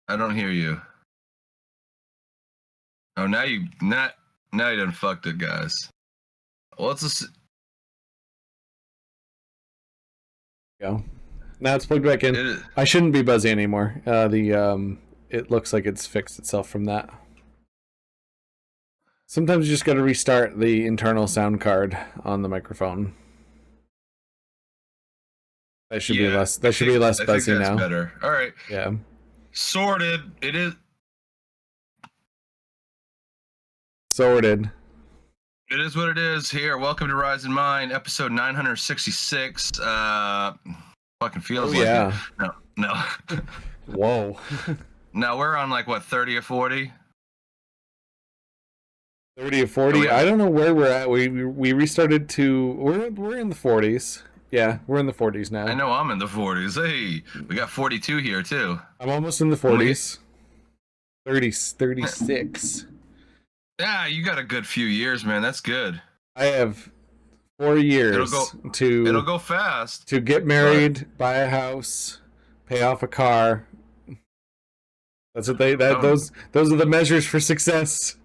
I don't hear you. Oh, now you done fucked it, guys. Well, Go. Now it's plugged back in. I shouldn't be buzzy anymore. It looks like it's fixed itself from that. Sometimes you just got to restart the internal sound card on the microphone. That should be less. That should be less buzzy I think that's now. Better. All right. Yeah. Sorted. It is. Sorted. It is what it is. Here, welcome to Rise in Mind, episode 966. Fucking feels like it. No. Whoa. No, we're on like what, 30 or 40? 30 or 40. I don't know where we're at. We restarted to we're in the 40s. Yeah, we're in the 40s now. I know I'm in the 40s. Hey, we got 42 here too. I'm almost in the 40s. 36. Yeah, you got a good few years, man. That's good. I have 4 years it'll go fast. To get married, buy a house, pay off a car. That's what those are the measures for success.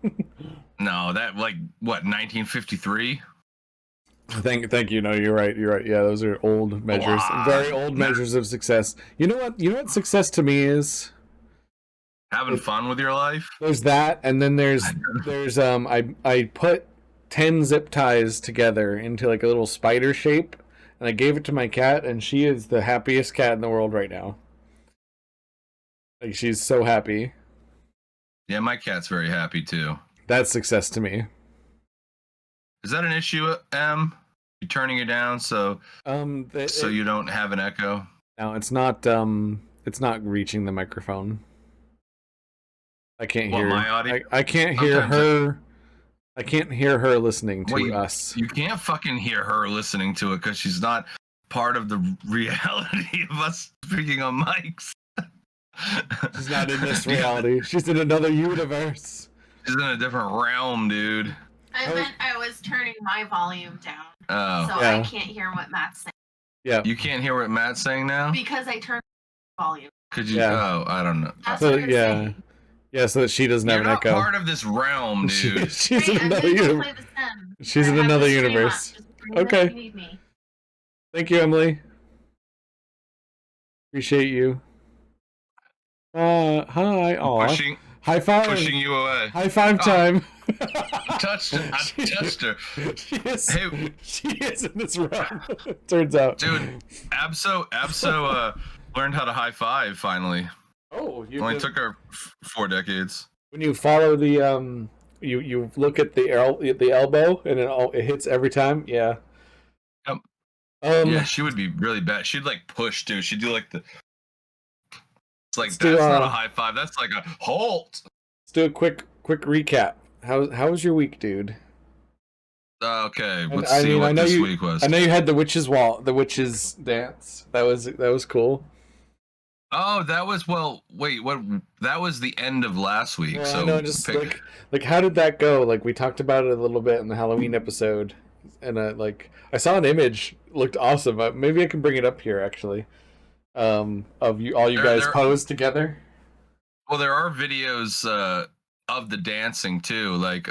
No, that like what, 1953? Thank you. No, you're right. Yeah, those are old measures. Wow. Very old measures of success. You know what success to me is? Having fun with your life. There's that, and then there's I put 10 zip ties together into like a little spider shape, and I gave it to my cat, and she is the happiest cat in the world right now. Like, she's so happy. Yeah, my cat's very happy too. That's success to me. Is that an issue, Em? You turning it down so you don't have an echo? No, it's not. It's not reaching the microphone. I can't hear my audio. I can't hear her. I can't hear her listening to us. You can't fucking hear her listening to it because she's not part of the reality of us speaking on mics. She's not in this reality. She's in another universe. She's in a different realm, dude. I was turning my volume down. Oh. So I can't hear what Matt's saying. Yeah. You can't hear what Matt's saying now? Because I turned the volume. Could you? Yeah. Oh, I don't know. That's what you're saying. Yeah, so that she doesn't have an echo. You're not part of this realm, dude. She's in another universe. She's in another universe. Okay. You need me. Thank you, Emily. Appreciate you. Hi. Aw. High five. Pushing you away. High five time. I touched her. She is in this realm. Turns out. Dude, Abso learned how to high five finally. Oh, it only took her 4 decades. When you follow the you look at the elbow and it hits every time. Yeah. Yep. Yeah, she would be really bad. She'd like push too. She'd do like the. It's like that's not a high five. That's like a halt. Let's do a quick recap. How was your week, dude? Okay, let's see what this week was. I know you had the witches dance. That was cool. Oh, that was that was the end of last week. Yeah, so no, just like how did that go? Like we talked about it a little bit in the Halloween episode, and I saw an image, looked awesome. Maybe I can bring it up here actually. Of all you guys posed together. Well, there are videos of the dancing too. Like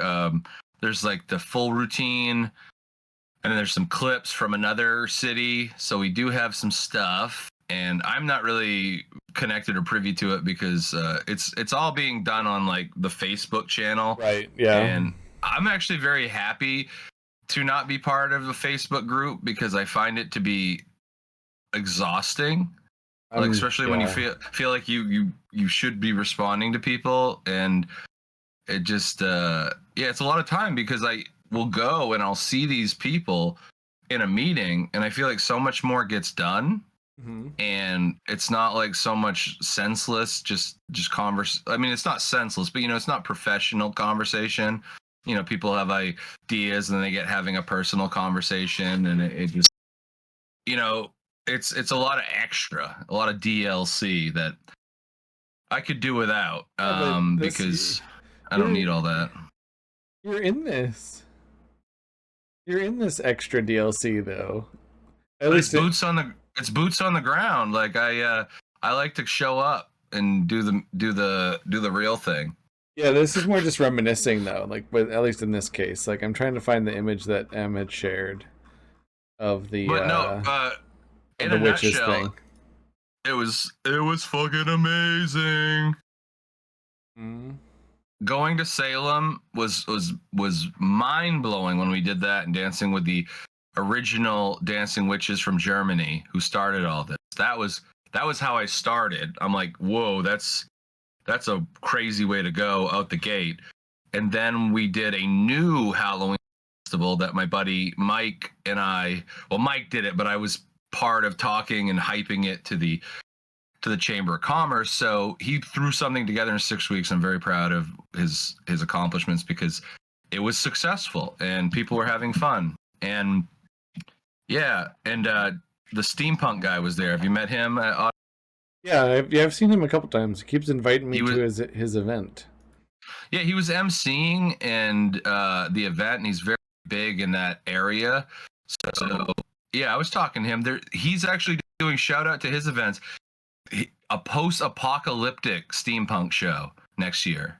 there's like the full routine, and then there's some clips from another city. So we do have some stuff. And I'm not really connected or privy to it because it's all being done on like the Facebook channel. Right. Yeah. And I'm actually very happy to not be part of a Facebook group because I find it to be exhausting. Like especially when you feel like you should be responding to people, and it just it's a lot of time because I will go and I'll see these people in a meeting, and I feel like so much more gets done. Mm-hmm. And it's not like so much senseless, just converse. I mean, it's not senseless, but it's not professional conversation. People have ideas and they get having a personal conversation, and it just, it's a lot of extra, a lot of DLC that I could do without, because I don't need all that. You're in this extra DLC though. At least it's boots on the ground. Like I like to show up and do the real thing. Yeah, this is more just reminiscing though, like but at least in this case. Like I'm trying to find the image that M had shared of the But no, of in the a witches nutshell, thing. it was fucking amazing. Mm. Going to Salem was mind blowing when we did that, and dancing with the original dancing witches from Germany who started all this. That was how I started. I'm like, whoa, that's a crazy way to go out the gate. And then we did a new Halloween festival that my buddy Mike and Mike did it, but I was part of talking and hyping it to the Chamber of Commerce. So he threw something together in 6 weeks. I'm very proud of his accomplishments because it was successful and people were having fun. And yeah, and the steampunk guy was there. Have you met him? Yeah, I've seen him a couple times. He keeps inviting me to his event. Yeah, he was emceeing and the event, and he's very big in that area. So yeah, I was talking to him. He's actually doing, shout out to his events, a post-apocalyptic steampunk show next year,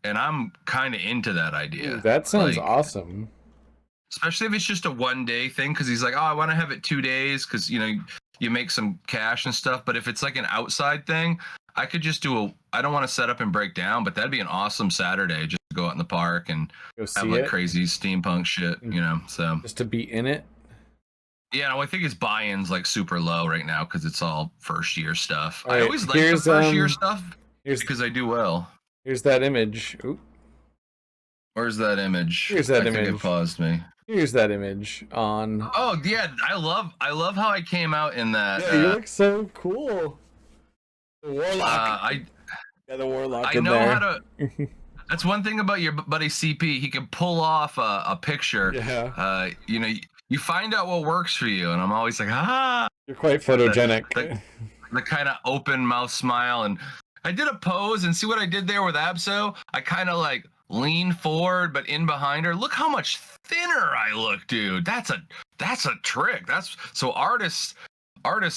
and I'm kind of into that idea. Ooh, that sounds awesome. Especially if it's just a one-day thing, because he's like, oh, I want to have it 2 days because you make some cash and stuff. But if it's like an outside thing, I could just I don't want to set up and break down, but that'd be an awesome Saturday just to go out in the park and have like crazy steampunk shit, so just to be in it. Yeah, no, I think his buy-in's like super low right now because it's all first year stuff. All right, I always like the first year stuff because I do well. Here's that image. Ooh. Where's that image? Here's that image. I think it paused me. Here's that image on. Oh yeah, I love how I came out in that. Yeah, you look so cool. The warlock. The warlock. I know how to. That's one thing about your buddy CP. He can pull off a picture. Yeah. You find out what works for you, and I'm always like, You're quite photogenic. The kind of open mouth smile, and I did a pose, and see what I did there with Abso. I kind of like leaned forward, but in behind her. Look how much thinner I look, dude. That's a trick. That's so artists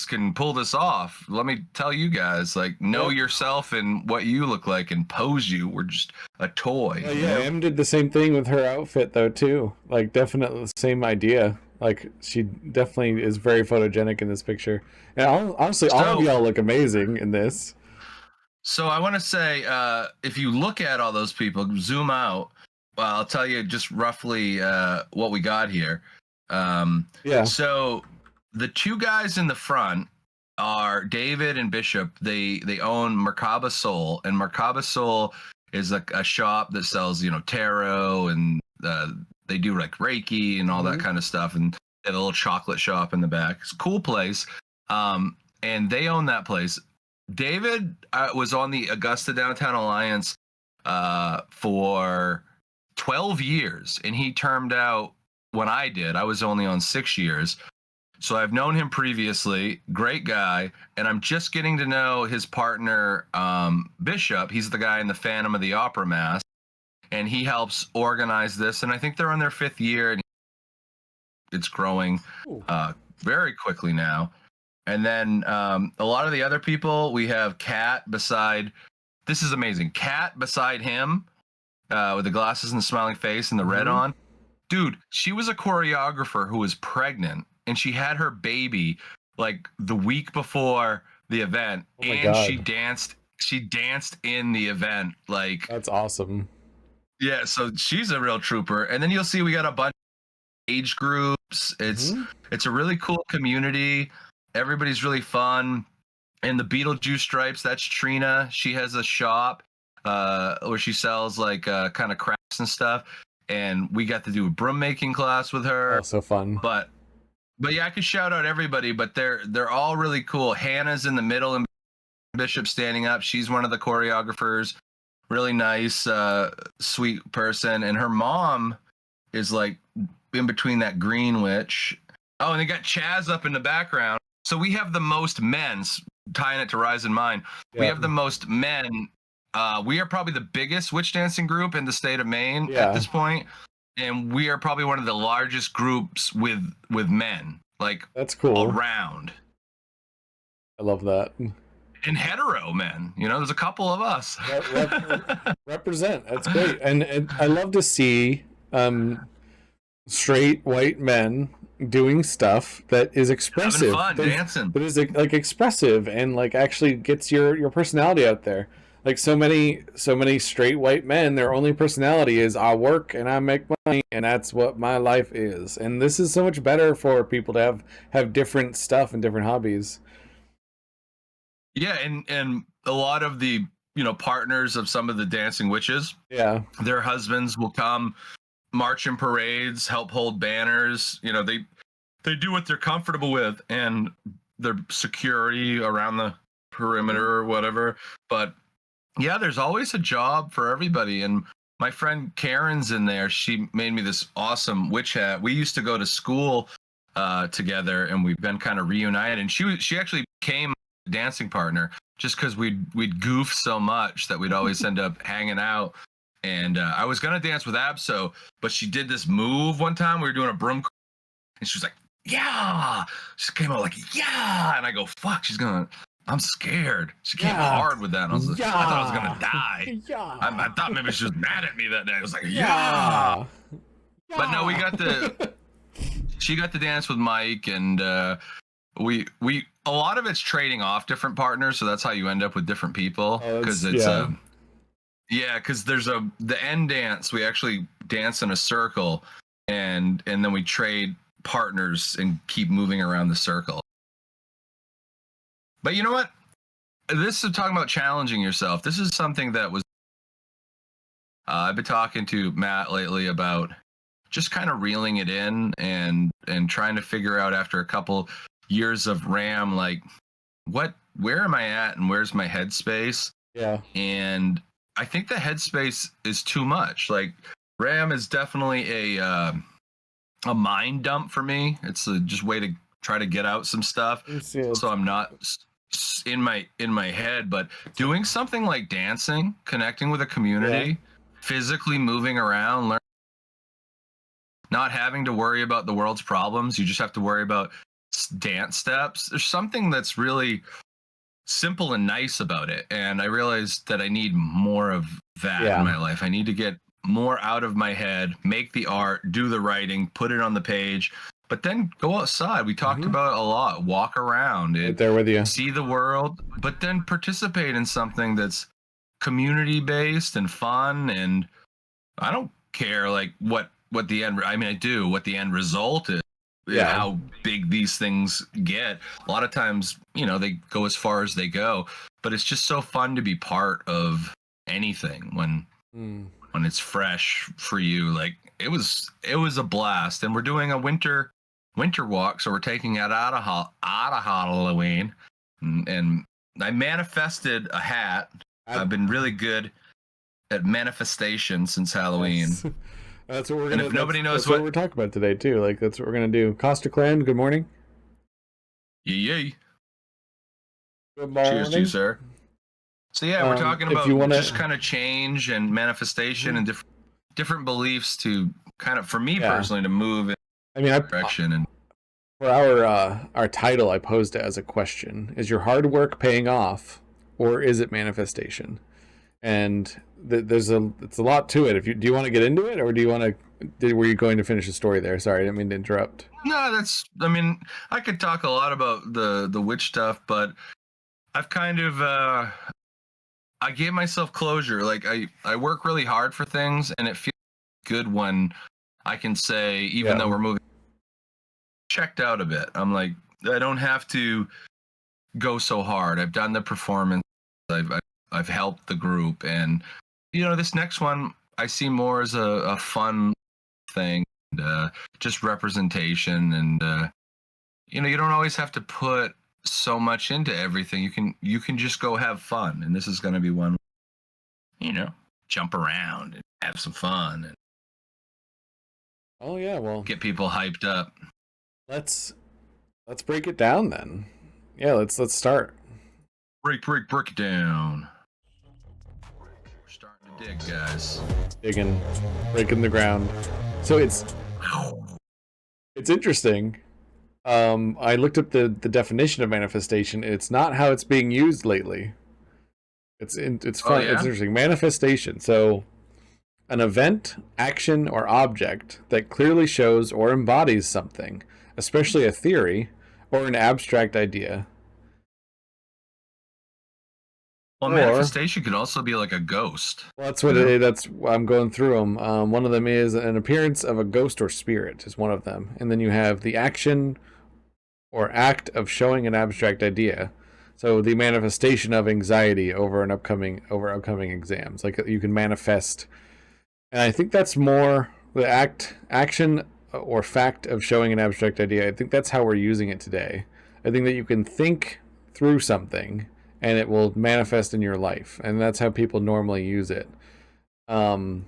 can pull this off. Let me tell you guys, like, know yourself and what you look like and pose you. We're just a toy. Oh, yeah, Em did the same thing with her outfit though too. Like definitely the same idea. Like she definitely is very photogenic in this picture. And honestly, all of y'all look amazing in this. So I want to say, if you look at all those people, zoom out. Well, I'll tell you just roughly what we got here. So the two guys in the front are David and Bishop. They own Merkaba Soul, and Merkaba Soul is a shop that sells tarot, and they do like Reiki and all that kind of stuff, and they have a little chocolate shop in the back. It's a cool place, and they own that place. David was on the Augusta Downtown Alliance for 12 years, and he termed out when I did. I was only on 6 years. So I've known him previously, great guy, and I'm just getting to know his partner, Bishop. He's the guy in the Phantom of the Opera mask, and he helps organize this. And I think they're on their 5th year, and it's growing very quickly now. And then a lot of the other people, we have Kat beside. This is amazing. Kat beside him with the glasses and the smiling face and the red on. Dude, she was a choreographer who was pregnant. And she had her baby like the week before the event, and she danced in the event. Like, that's awesome. Yeah, so she's a real trooper. And then you'll see we got a bunch of age groups. It's a really cool community. Everybody's really fun. And the Beetlejuice Stripes, that's Trina. She has a shop where she sells like kind of crafts and stuff. And we got to do a broom making class with her. Oh, so fun. But yeah, I could shout out everybody, but they're all really cool. Hannah's in the middle and Bishop standing up. She's one of the choreographers. Really nice, sweet person. And her mom is like in between that green witch. Oh, and they got Chaz up in the background. So we have the most men, tying it to Rise in Mind. Yeah. We have the most men. We are probably the biggest witch dancing group in the state of Maine at this point. And we are probably one of the largest groups with men, like, that's cool around. I love that. and hetero men. You know, there's a couple of us. Represent. That's great, and I love to see straight white men doing stuff that is expressive, Having fun, dancing. that is like expressive and like actually gets your personality out there. Like so many straight white men, their only personality is I work and I make money and that's what my life is. And this is so much better for people to have different stuff and different hobbies. Yeah, and a lot of the, you know, partners of some of the dancing witches, Yeah, their husbands will come march in parades, help hold banners. You know, they do what they're comfortable with, and their security around the perimeter or whatever. But yeah, there's always a job for everybody. And my friend Karen's in there. She made me this awesome witch hat. We used to go to school together, and we've been kind of reunited. And she actually became a dancing partner just because we'd goof so much that we'd always end up hanging out. And I was gonna dance with Abso, but she did this move one time. We were doing a broom, and she was like, "Yeah!" She came out like, "Yeah!" And I go, "Fuck!" I'm scared. She came hard with that. And I was like, I thought I was gonna die. Yeah. I thought maybe she was mad at me that day. I was like, "Yeah!" But no, she got to dance with Mike, and we a lot of it's trading off different partners, so that's how you end up with different people, because because there's the end dance. We actually dance in a circle, and then we trade partners and keep moving around the circle. But you know what? This is talking about challenging yourself. This is something that was I've been talking to Matt lately about just kind of reeling it in and trying to figure out after a couple years of RAM, like where am I at and where's my headspace? Yeah. And I think the headspace is too much. Like RAM is definitely a mind dump for me. It's a just way to try to get out some stuff, so I'm not in my head. But doing something like dancing, connecting with a community, physically moving around, not having to worry about the world's problems. You just have to worry about dance steps. There's something that's really simple and nice about it, and I realized that I need more of that in my life. I need to get more out of my head, make the art, do the writing, put it on the page, but then go outside. We talked about it a lot. Walk around and right there with you, see the world, but then participate in something that's community based and fun. And I don't care like what the end, I mean, I do what the end result is. How big these things get. A lot of times, you know, they go as far as they go, but it's just so fun to be part of anything when it's fresh for you. Like it was a blast. And we're doing a winter walk, so we're taking it out of Halloween, and I manifested a hat. I've been really good at manifestation since Halloween. That's what we're gonna. And if nobody knows that's what we're talking about today too. Like that's what we're gonna do. Costa Clan, good morning. Yay. Good morning. Cheers to you, sir. So yeah, we're talking about just kind of change and manifestation and different beliefs to kind of, for me personally, to move in direction. And for our title, I posed it as a question: is your hard work paying off, or is it manifestation? And it's a lot to it. Do you want to get into it, or were you going to finish the story there? Sorry, I didn't mean to interrupt. No, I mean, I could talk a lot about the witch stuff, but I've kind of I gave myself closure. Like I work really hard for things, and it feels good when I can say, even though we're moving, checked out a bit. I'm like, I don't have to go so hard. I've done the performance. I've helped the group, and you know, this next one I see more as a fun thing, and, just representation, and you know, you don't always have to put so much into everything. You can just go have fun, and this is going to be one, you know, jump around and have some fun, and well, get people hyped up. Let's break it down then. Yeah, let's start. Break it down. We're starting to dig, guys. Digging, breaking the ground. So it's interesting. I looked up the definition of manifestation. It's not how it's being used lately. It's fun. yeah? It's interesting. Manifestation. So, an event, action, or object that clearly shows or embodies something, especially a theory or an abstract idea. Well, Or, manifestation can also be like a ghost. well, that's what you know? that's. I'm going through them. One of them is an appearance of a ghost or spirit is one of them, and then you have the action or act of showing an abstract idea. So the manifestation of anxiety over upcoming exams, like you can manifest, and I think that's more the action or fact of showing an abstract idea. I think that's how we're using it today. I think that you can think through something and it will manifest in your life, and that's how people normally use it. A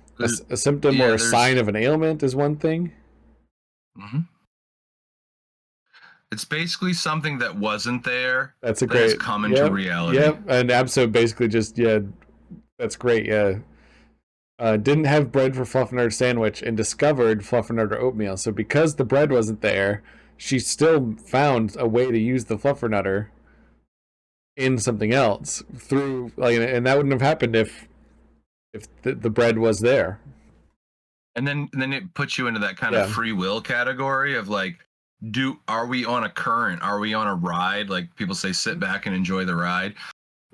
symptom Yeah, or a sign of an ailment is one thing. Mhm. It's basically something that wasn't there That's a that has great. come into reality. Yep. And Abso basically just that's great. Yeah. Didn't have bread for Fluffernutter sandwich and discovered Fluffernutter oatmeal. So because the bread wasn't there, she still found a way to use the Fluffernutter in something else through and that wouldn't have happened if the bread was there. And then it puts you into that kind of free will category of like, are we on a current? Are we on a ride? Like people say, sit back and enjoy the ride.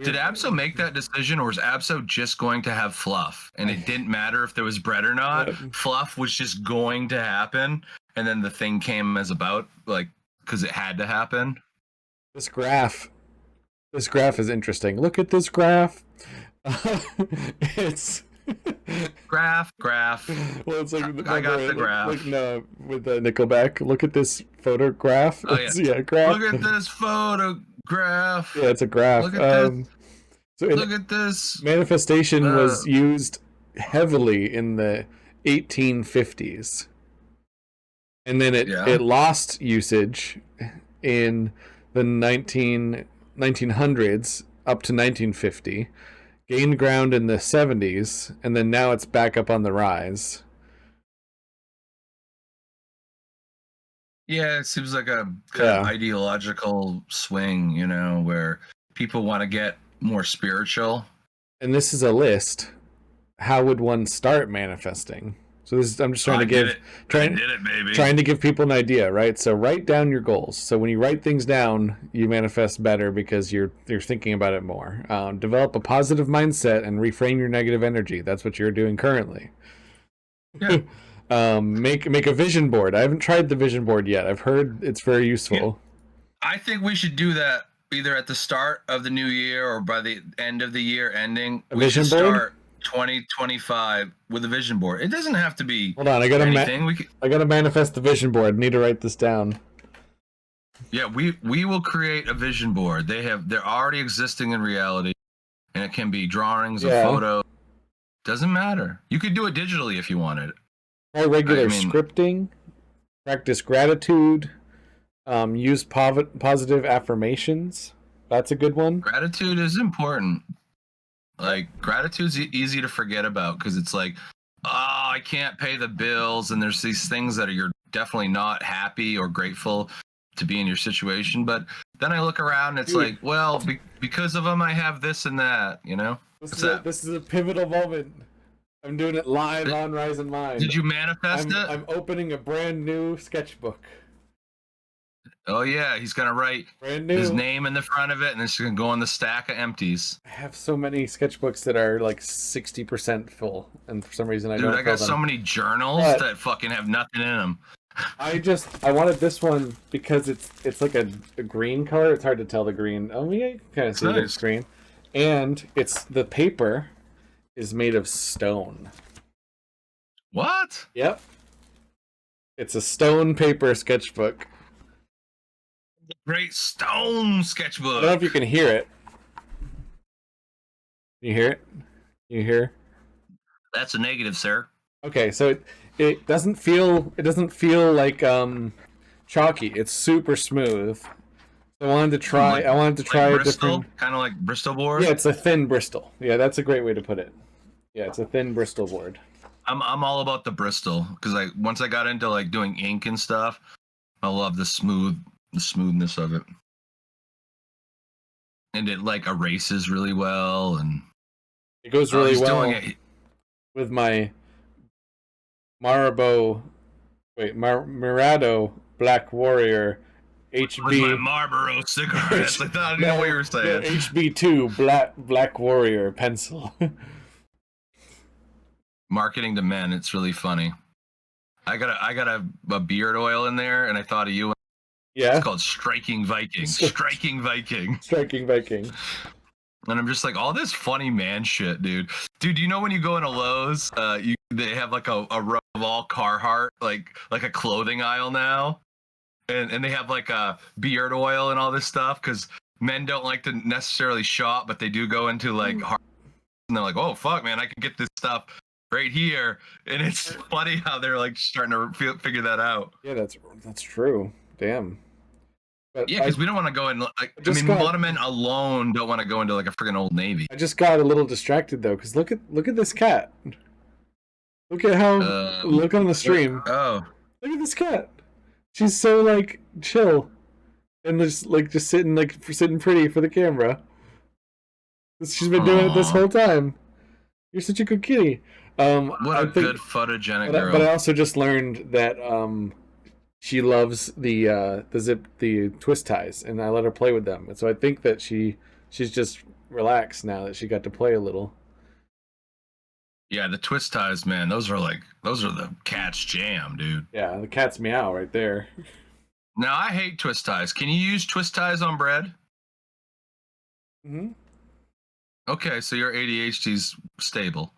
Did Abso make that decision, or was Abso just going to have fluff? And it didn't matter if there was bread or not. Fluff was just going to happen. And then the thing came as about, like, because it had to happen. This graph is interesting. Look at this graph. It's graph. Well, it's like I got the graph. Like no, with the Nickelback. Look at this photograph. Oh, yeah. Graph. Look at this photograph. Yeah, it's a graph. Look at this. So Look at this. Manifestation was used heavily in the 1850s, and then it lost usage in the 1900s up to 1950. Gained ground in the 70s, and then now it's back up on the rise. Yeah, it seems like a kind of ideological swing, where people want to get more spiritual. And this is a list. How would one start manifesting? So this is, I'm just trying to give people an idea, right? So write down your goals. So when you write things down, you manifest better because you're thinking about it more. Develop a positive mindset and reframe your negative energy. That's what you're doing currently. Yeah. Make a vision board. I haven't tried the vision board yet. I've heard it's very useful. Yeah. I think we should do that either at the start of the new year or by the end of the year ending. We should start 2025 with a vision board. It doesn't have to be. Hold on, I gotta manifest the vision board. I need to write this down. Yeah, we will create a vision board. They're already existing in reality, and it can be drawings or photos. Doesn't matter. You could do it digitally if you wanted. Try regular scripting. Practice gratitude. Use positive affirmations. That's a good one. Gratitude is important. Like, gratitude's easy to forget about because it's like, oh, I can't pay the bills, and there's these things that you're definitely not happy or grateful to be in your situation. But then I look around, and it's like, well, because of them, I have this and that, This is a pivotal moment. I'm doing it live on Rise and Mind. Did you manifest it? I'm opening a brand new sketchbook. Oh yeah, he's gonna write his name in the front of it, and it's gonna go on the stack of empties. I have so many sketchbooks that are like 60% full, and for some reason I don't. Dude, I got so many journals that fucking have nothing in them. I wanted this one because it's like a green color. It's hard to tell the green. Oh yeah, you can kind of see the green, and the paper is made of stone. What? Yep. It's a stone paper sketchbook. Great stone sketchbook. I don't know if you can hear it. You hear it? You hear? That's a negative, sir. Okay, so it doesn't feel like chalky. It's super smooth. I wanted to try. Bristol, a different kind of like Bristol board. Yeah, it's a thin Bristol. Yeah, that's a great way to put it. Yeah, it's a thin Bristol board. I'm all about the Bristol because once I got into like doing ink and stuff, I love the smooth the smoothness of it, and it like erases really well, and it goes really he's well doing it. with my Mirado Black Warrior With my HB. Marlboro cigarettes. I thought I didn't know what you were saying. HB2 Black Warrior pencil. Marketing to men, it's really funny. I got a beard oil in there, and I thought of you. Yeah. It's called Striking Viking. Striking Viking. Striking Viking. And I'm just like, all this funny man shit, dude. Dude, you know when you go into Lowe's, they have like a row of all Carhartt, like a clothing aisle now, and they have like a beard oil and all this stuff because men don't like to necessarily shop, but they do go into like, and they're like, oh fuck, man, I can get this stuff right here, and it's funny how they're like starting to figure that out. Yeah, that's true. Damn. But yeah, because we don't want to go in. Like, a lot of men alone don't want to go into like a friggin' Old Navy. I just got a little distracted though, because look at this cat. Look at how look on the stream. Oh, look at this cat. She's so like chill, and just sitting pretty for the camera. She's been doing it this whole time. You're such a good kitty. What a good photogenic girl. But I also just learned that she loves the twist ties, and I let her play with them. And so I think that she's just relaxed now that she got to play a little. Yeah, the twist ties, man. Those are the cat's jam, dude. Yeah, the cat's meow right there. Now I hate twist ties. Can you use twist ties on bread? Mm-hmm. Okay, so your ADHD's stable.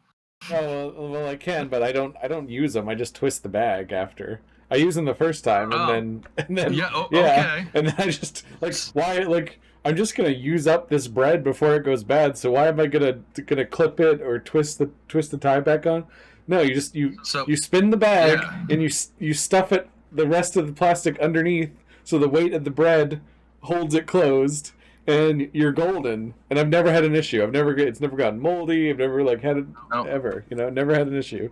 Oh well, I can, but I don't use them. I just twist the bag after. I use them the first time, and then yeah, okay. And then I just I'm just gonna use up this bread before it goes bad. So why am I gonna clip it or twist the tie back on? No, you spin the bag and you stuff it the rest of the plastic underneath so the weight of the bread holds it closed, and you're golden. And I've never had an issue. It's never gotten moldy. I've never had it ever. Never had an issue.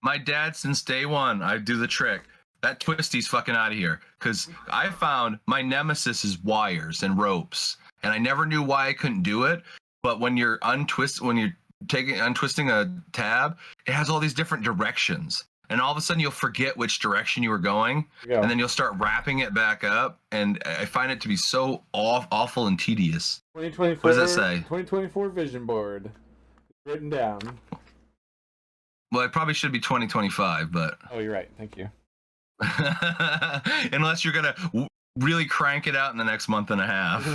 My dad, since day one, I do the trick. That twisty's fucking out of here. Because I found my nemesis is wires and ropes. And I never knew why I couldn't do it. But when you're untwisting a tab, it has all these different directions. And all of a sudden you'll forget which direction you were going. Yeah. And then you'll start wrapping it back up. And I find it to be so awful and tedious. 2024, what does that say? 2024 vision board. Written down. Well, it probably should be 2025, but... Oh, you're right. Thank you. Unless you're going to really crank it out in the next month and a half.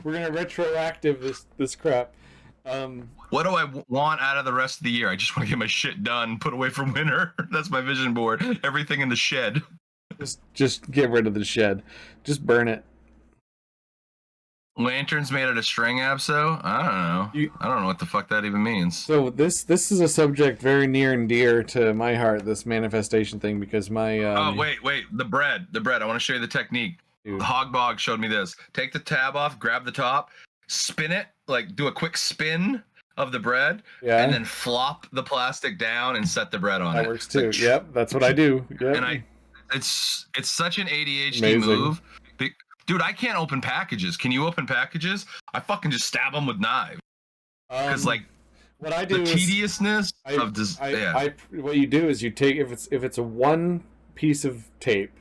We're going to retroactive this crap. What do I want out of the rest of the year? I just want to get my shit done, put away for winter. That's my vision board. Everything in the shed. Just get rid of the shed. Just burn it. Lanterns made out of string abso? I don't know. I don't know what the fuck that even means. So this is a subject very near and dear to my heart, this manifestation thing, because my oh wait, the bread. I want to show you the technique. Dude. Hogbog showed me this. Take the tab off, grab the top, spin it, like do a quick spin of the bread, and then flop the plastic down and set the bread on it. That works too. Yep, that's what I do. Yep. And it's such an ADHD move. Dude, I can't open packages. Can you open packages? I fucking just stab them with knives. Because what I do the tediousness of this. What you do is you take if it's a one piece of tape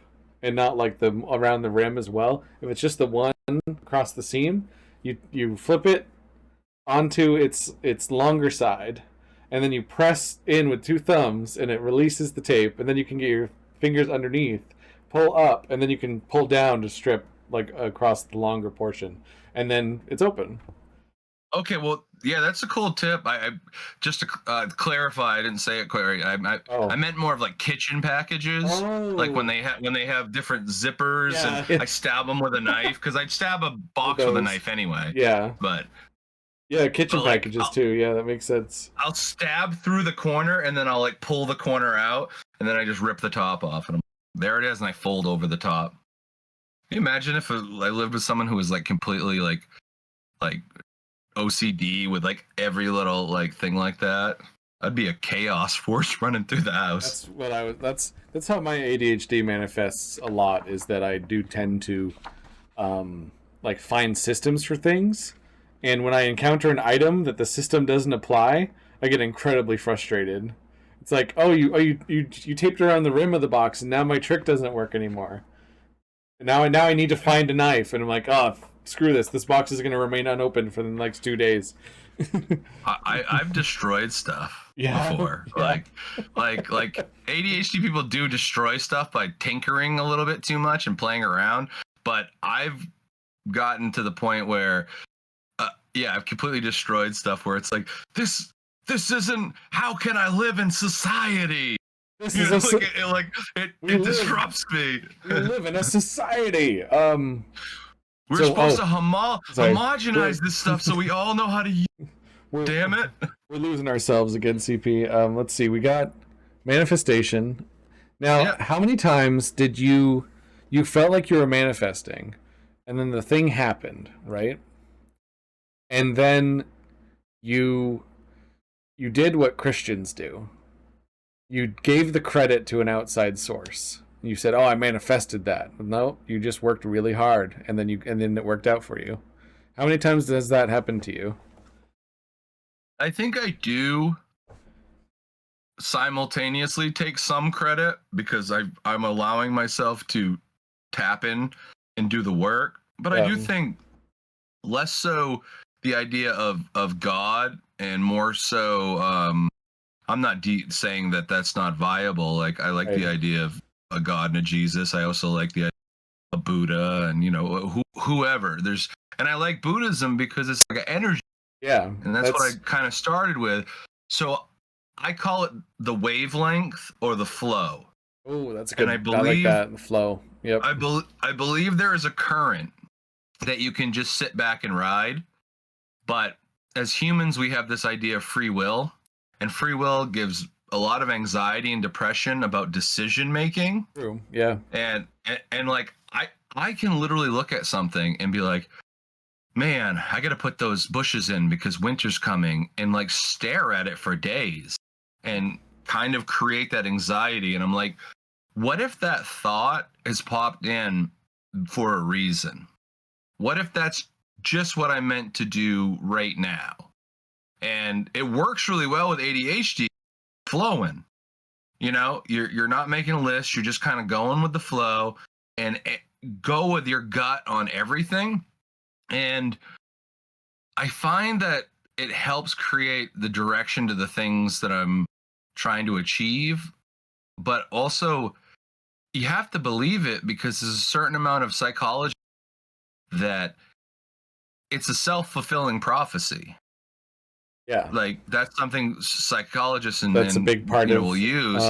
and not like the around the rim as well. If it's just the one across the seam, you flip it onto its longer side, and then you press in with two thumbs, and it releases the tape, and then you can get your fingers underneath, pull up, and then you can pull down to strip like across the longer portion, and then it's open. Okay, well, yeah, that's a cool tip. I just to clarify, I didn't say it quite right. I meant more of like kitchen packages, like when they have different zippers, and I stab them with a knife, because I'd stab a box with a knife anyway. Yeah, but kitchen packages too. Yeah, that makes sense. I'll stab through the corner, and then I'll like pull the corner out, and then I just rip the top off, and there it is, and I fold over the top. Can you imagine if I lived with someone who was like completely like OCD with like every little like thing like that? I'd be a chaos force running through the house. That's what I was. That's how my ADHD manifests a lot. Is that I do tend to, like find systems for things, and when I encounter an item that the system doesn't apply, I get incredibly frustrated. It's like, oh, you taped around the rim of the box, and now my trick doesn't work anymore. And now I need to find a knife, and I'm like, oh, screw this. This box is going to remain unopened for the next 2 days. I've destroyed stuff before. Yeah. Like ADHD people do destroy stuff by tinkering a little bit too much and playing around. But I've gotten to the point where, I've completely destroyed stuff where it's like, this isn't, how can I live in society? This You is know, we it disrupts me. We live in a society. We're So- supposed to sorry. homogenize this stuff so we all know how to use. We're, Damn it! We're losing ourselves again, CP. Let's see. We got manifestation. Now, Yeah. how many times did you felt like you were manifesting, and then the thing happened, right? And then you did what Christians do. You gave the credit to an outside source. You said, "Oh, I manifested that." No, you just worked really hard, and then it worked out for you. How many times does that happen to you? I think I do simultaneously take some credit because I'm allowing myself to tap in and do the work, but I do think less so the idea of God and more so I'm not saying that that's not viable. Like I like the idea of a God and a Jesus. I also like the idea of a Buddha and whoever. And I like Buddhism because it's like an energy. Yeah. And that's what I kind of started with. So I call it the wavelength or the flow. Oh, that's good. And I like that, the flow. Yep. I believe there is a current that you can just sit back and ride. But as humans, we have this idea of free will. And free will gives a lot of anxiety and depression about decision making. True. Yeah. And like I can literally look at something and be like, man, I got to put those bushes in because winter's coming, and like stare at it for days and kind of create that anxiety. And I'm like, what if that thought has popped in for a reason? What if that's just what I meant to do right now? And it works really well with ADHD, flowing. You're not making a list. You're just kind of going with the flow and go with your gut on everything. And I find that it helps create the direction to the things that I'm trying to achieve. But also, you have to believe it because there's a certain amount of psychology that it's a self-fulfilling prophecy. Yeah. Like that's something psychologists and that's a big part of will use.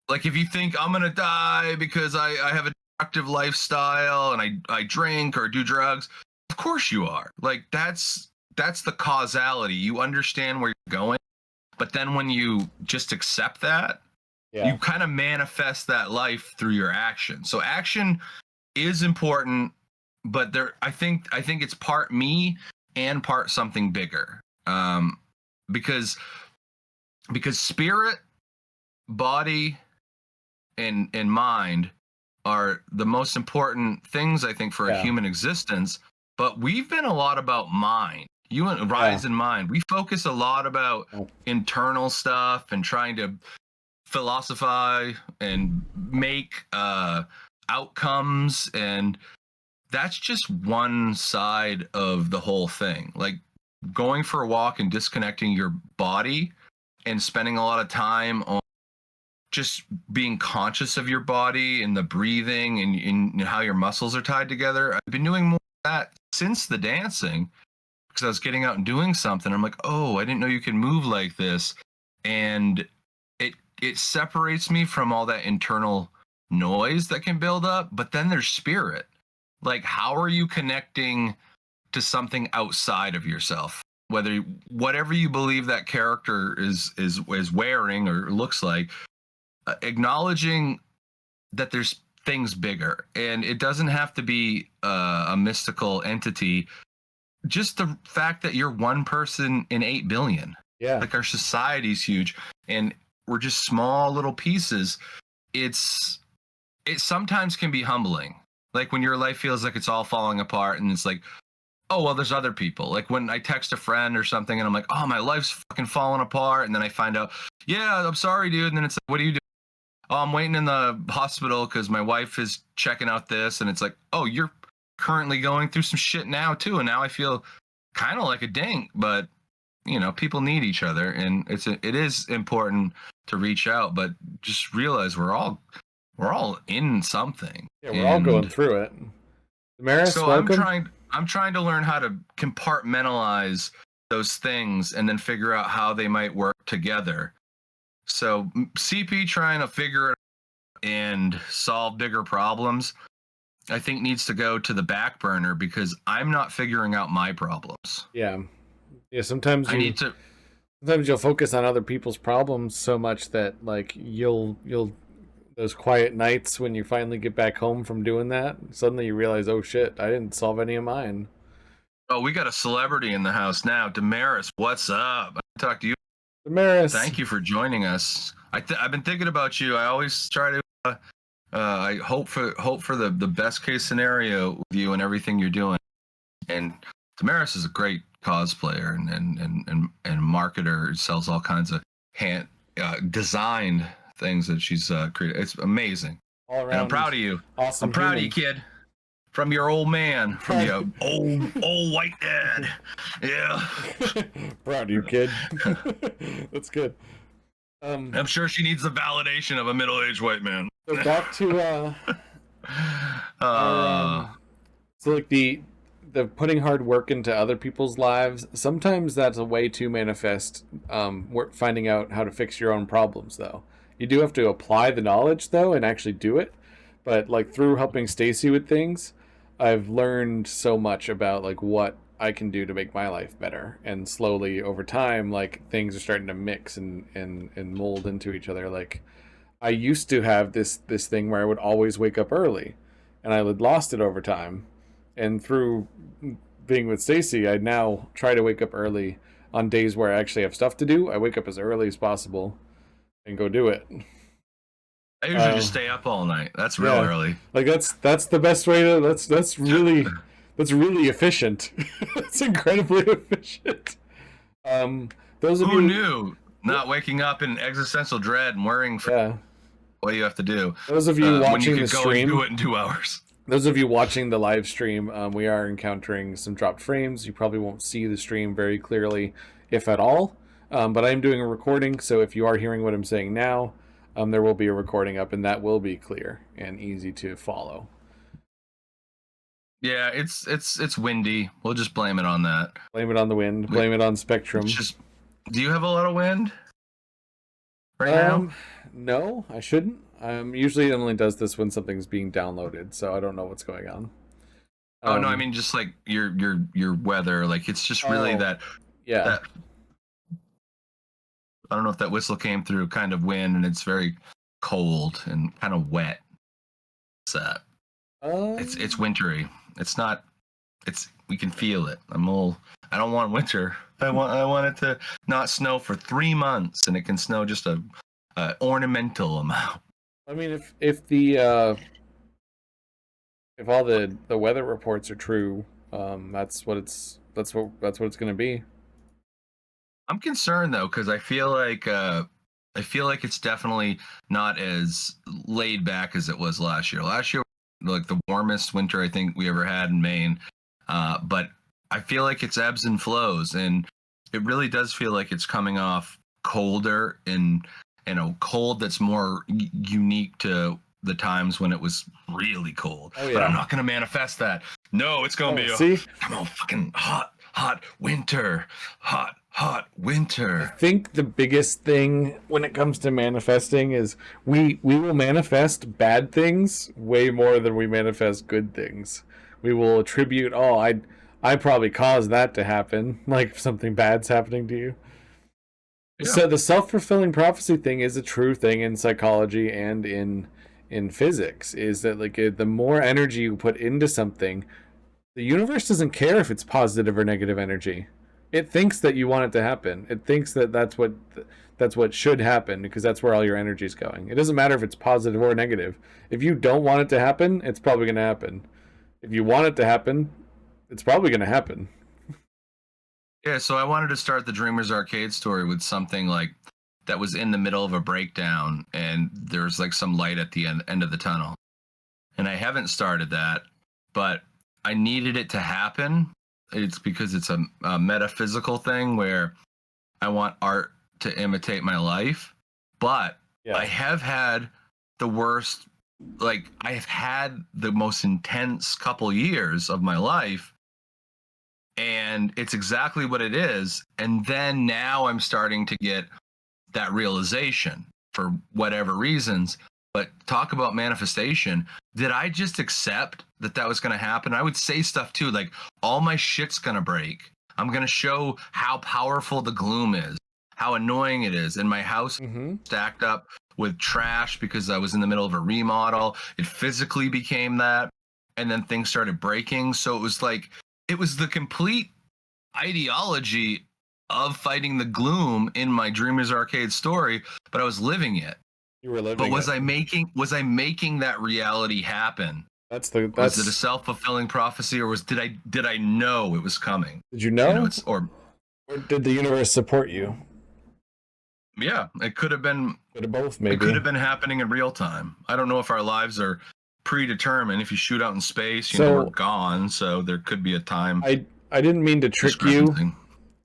Like if you think I'm gonna die because I have a destructive lifestyle and I drink or do drugs, of course you are. Like that's the causality. You understand where you're going, but then when you just accept that, you kind of manifest that life through your action. So action is important, but I think it's part me and part something bigger. Because spirit, body, and mind are the most important things I think for a human existence. But we've been a lot about mind. You and Rise in Mind. We focus a lot about internal stuff and trying to philosophize and make outcomes, and that's just one side of the whole thing. Like going for a walk and disconnecting your body and spending a lot of time on just being conscious of your body and the breathing and how your muscles are tied together. I've been doing more of that since the dancing because I was getting out and doing something. I'm like, oh, I didn't know you can move like this. And it separates me from all that internal noise that can build up. But then there's spirit. Like, how are you connecting to something outside of yourself? Whatever you believe that character is wearing or looks like, acknowledging that there's things bigger, and it doesn't have to be a mystical entity. Just the fact that you're one person in 8 billion. Yeah. Like our society's huge, and we're just small little pieces. It sometimes can be humbling. Like when your life feels like it's all falling apart, and it's like, oh well, there's other people. Like when I text a friend or something, and I'm like, oh, my life's fucking falling apart, and then I find out, yeah, I'm sorry, dude. And then it's like, what do you do? Oh, I'm waiting in the hospital because my wife is checking out this, and it's like, oh, you're currently going through some shit now too, and now I feel kind of like a dink, but people need each other, and it is important to reach out, but just realize we're all in something. Yeah, we're all going through it. Damaris, So welcome. I'm trying to learn how to compartmentalize those things and then figure out how they might work together. So CP trying to figure it out and solve bigger problems, I think, needs to go to the back burner because I'm not figuring out my problems. Yeah. Sometimes I need to. Sometimes you'll focus on other people's problems so much that like you'll those quiet nights when you finally get back home from doing that, suddenly you realize, oh shit, I didn't solve any of mine. Oh, we got a celebrity in the house now. Damaris, what's up? I talked to you. Damaris, thank you for joining us. I've been thinking about you. I always try to. I hope for the best case scenario with you and everything you're doing. And Damaris is a great cosplayer and marketer. Sells all kinds of hand designed things that she's created. It's amazing. All around, and I'm proud of you. Awesome. I'm proud of you, kid. From your old man, from your old white dad. Yeah. Proud of you, kid. That's good. I'm sure she needs the validation of a middle-aged white man. So back to so like the putting hard work into other people's lives. Sometimes that's a way to manifest finding out how to fix your own problems, though. You do have to apply the knowledge, though, and actually do it. But like through helping Stacy with things, I've learned so much about like what I can do to make my life better. And slowly over time, like things are starting to mix and mold into each other. Like I used to have this thing where I would always wake up early, and I had lost it over time. And through being with Stacy, I now try to wake up early on days where I actually have stuff to do. I wake up as early as possible and go do it. I usually just stay up all night. That's real early. Like that's the best way to. That's really efficient. It's incredibly efficient. Those of Who you knew? Not waking up in existential dread and worrying for what you have to do. Those of you watching the stream, when you could go and do it in 2 hours. Those of you watching the live stream, we are encountering some dropped frames. You probably won't see the stream very clearly, if at all. But I am doing a recording, so if you are hearing what I'm saying now, there will be a recording up, and that will be clear and easy to follow. Yeah, it's windy. We'll just blame it on that. Blame it on the wind. Blame it on Spectrum. Do you have a lot of wind right now? No, I shouldn't. Usually it only does this when something's being downloaded, so I don't know what's going on. Oh no, I mean just like your weather. Like it's just really that. Yeah. That, I don't know if that whistle came through kind of wind, and it's very cold and kind of wet. It's that. It's wintry. It's not. We can feel it. I don't want winter. I want it to not snow for 3 months, and it can snow just a ornamental amount. I mean, if all the weather reports are true, that's what it's going to be. I'm concerned though, because I feel like it's definitely not as laid back as it was last year. Last year, like the warmest winter I think we ever had in Maine, but I feel like it's ebbs and flows, and it really does feel like it's coming off colder and cold that's more unique to the times when it was really cold. Oh, yeah. But I'm not going to manifest that. No, it's going to be come on, fucking hot winter, hot winter. I think the biggest thing when it comes to manifesting is we will manifest bad things way more than we manifest good things. We will attribute, I probably caused that to happen, like if something bad's happening to you. Yeah. So the self-fulfilling prophecy thing is a true thing in psychology and in physics, is that like the more energy you put into something, the universe doesn't care if it's positive or negative energy. It thinks that you want it to happen. It thinks that that's what should happen because that's where all your energy is going. It doesn't matter if it's positive or negative. If you don't want it to happen, it's probably going to happen. If you want it to happen, it's probably going to happen. Yeah, so I wanted to start the Dreamers Arcade story with something like that was in the middle of a breakdown and there's like some light at the end of the tunnel. And I haven't started that, but I needed it to happen. It's because it's a metaphysical thing where I want art to imitate my life. But Yeah. I have had the worst, like I have had the most intense couple years of my life. And it's exactly what it is. And then now I'm starting to get that realization for whatever reasons. But talk about manifestation. Did I just accept that that was going to happen? I would say stuff too, like all my shit's going to break. I'm going to show how powerful the gloom is, how annoying it is. And my house stacked up with trash because I was in the middle of a remodel. It physically became that. And then things started breaking. So it was like, it was the complete ideology of fighting the gloom in my Dreamers Arcade story, but I was living it. You were living but was it. I making that reality happen? Was it a self-fulfilling prophecy, or did I know it was coming? Did you know? Or did the universe support you? Yeah, it could have been. Could have both, maybe. It could have been happening in real time. I don't know if our lives are predetermined. If you shoot out in space, you know we're gone. So there could be a time. I didn't mean to trick you.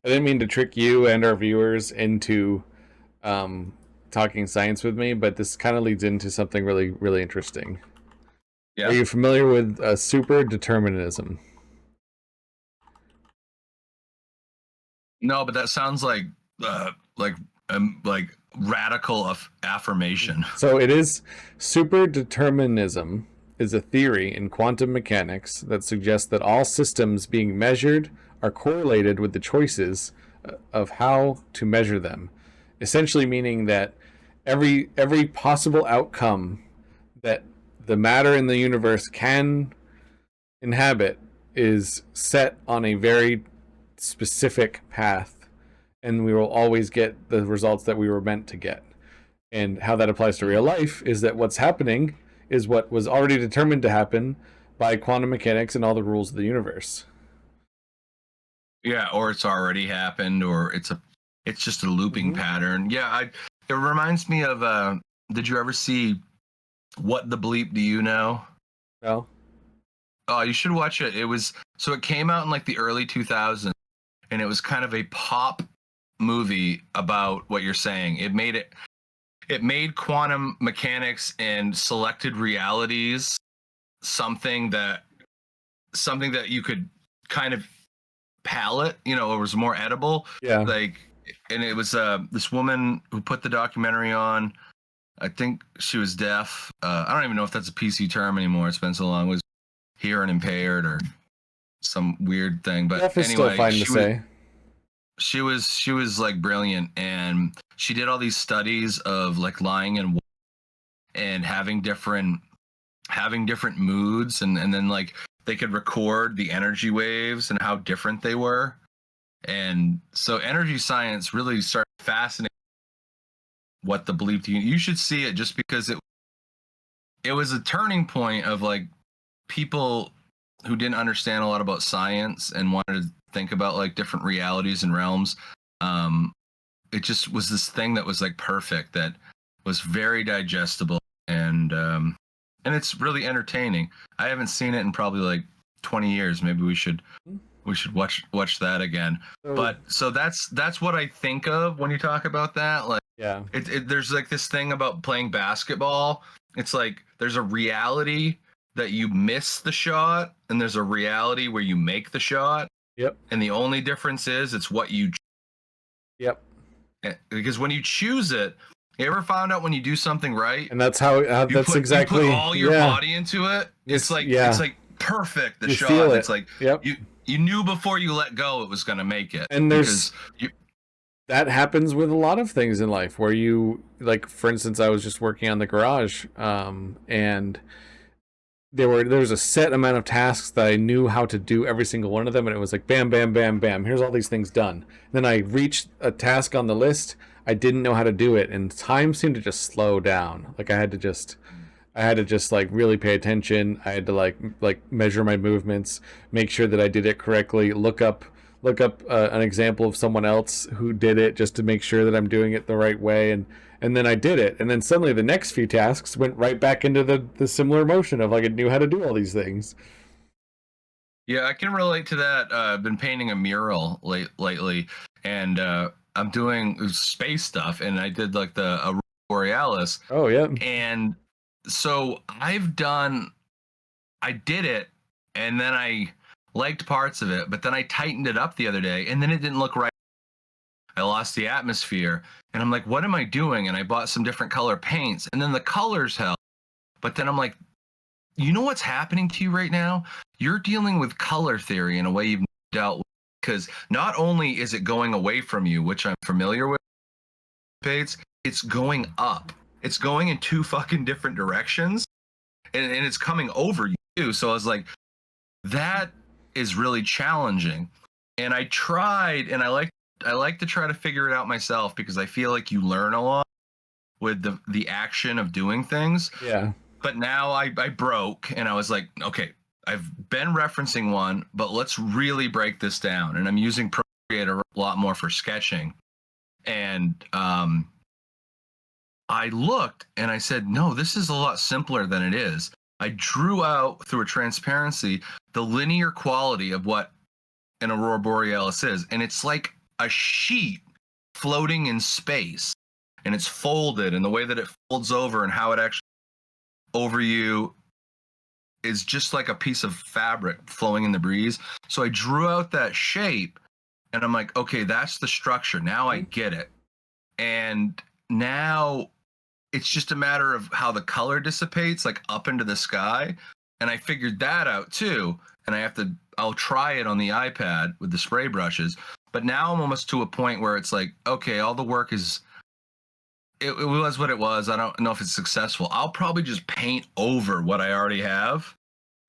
I didn't mean to trick you and our viewers into talking science with me, but this kind of leads into something really, really interesting. Yeah. Are you familiar with super determinism? No, but that sounds like radical affirmation. So it is. Super determinism is a theory in quantum mechanics that suggests that all systems being measured are correlated with the choices of how to measure them. Essentially meaning that every possible outcome that the matter in the universe can inhabit is set on a very specific path, and we will always get the results that we were meant to get. And how that applies to real life is that what's happening is what was already determined to happen by quantum mechanics and all the rules of the universe. Yeah, or it's already happened, or it's just a looping pattern. Yeah, it reminds me of did you ever see What the Bleep Do You Know? No. Oh, you should watch it. It came out in like the early 2000s, and it was kind of a pop movie about what you're saying. It made quantum mechanics and selected realities something that you could kind of palate, it was more edible. Yeah. And it was this woman who put the documentary on. I think she was deaf. I don't even know if that's a PC term anymore. It's been so long. It was hearing impaired or some weird thing. But deaf is anyway, still fine to say. She was like brilliant, and she did all these studies of like lying and having different moods, and then like they could record the energy waves and how different they were. And so energy science really started fascinating. What the Bleep Do You should see it, just because it was a turning point of like people who didn't understand a lot about science and wanted to think about like different realities and realms. It just was this thing that was like perfect, that was very digestible, and it's really entertaining. I haven't seen it in probably like 20 years. Maybe we should watch that again. So that's what I think of when you talk about that. Like, yeah, there's like this thing about playing basketball. It's like there's a reality that you miss the shot, and there's a reality where you make the shot. Yep. And the only difference is it's what you. Yep. Because when you choose it, you ever found out when you do something right, and that's how you put all your body into it. It's like perfect. The shot. It's like you knew before you let go it was going to make it. And that happens with a lot of things in life where you, like, for instance, I was just working on the garage, and there was a set amount of tasks that I knew how to do every single one of them, and it was like bam, bam, bam, bam. Here's all these things done. Then I reached a task on the list. I didn't know how to do it, and time seemed to just slow down. Like I had to just like really pay attention. I had to like measure my movements, make sure that I did it correctly. Look up an example of someone else who did it just to make sure that I'm doing it the right way, and then I did it, and then suddenly the next few tasks went right back into the similar motion of like I knew how to do all these things. Yeah, I can relate to that. I've been painting a mural lately, and I'm doing space stuff, and I did like the Aurora Borealis. Oh yeah. And so I did it, and then I liked parts of it, but then I tightened it up the other day, and then it didn't look right. I lost the atmosphere, and I'm like, what am I doing? And I bought some different color paints, and then the colors help. But then I'm like, you know what's happening to you right now? You're dealing with color theory in a way you've dealt with, because not only is it going away from you, which I'm familiar with, it's going up. It's going in two fucking different directions, and it's coming over you too. So I was like, that is really challenging. And I tried, and I like to try to figure it out myself, because I feel like you learn a lot with the action of doing things. Yeah. But now I broke, and I was like, okay, I've been referencing one, but let's really break this down. And I'm using Procreate a lot more for sketching. And I looked and I said, no, this is a lot simpler than it is. I drew out through a transparency the linear quality of what an Aurora Borealis is. And it's like a sheet floating in space, and it's folded, and the way that it folds over and how it actually over you is just like a piece of fabric flowing in the breeze. So I drew out that shape, and I'm like, okay, that's the structure. Now I get it. And now it's just a matter of how the color dissipates, like up into the sky. And I figured that out too. And I'll try it on the iPad with the spray brushes. But now I'm almost to a point where it's like, okay, all the work is, it was what it was. I don't know if it's successful. I'll probably just paint over what I already have.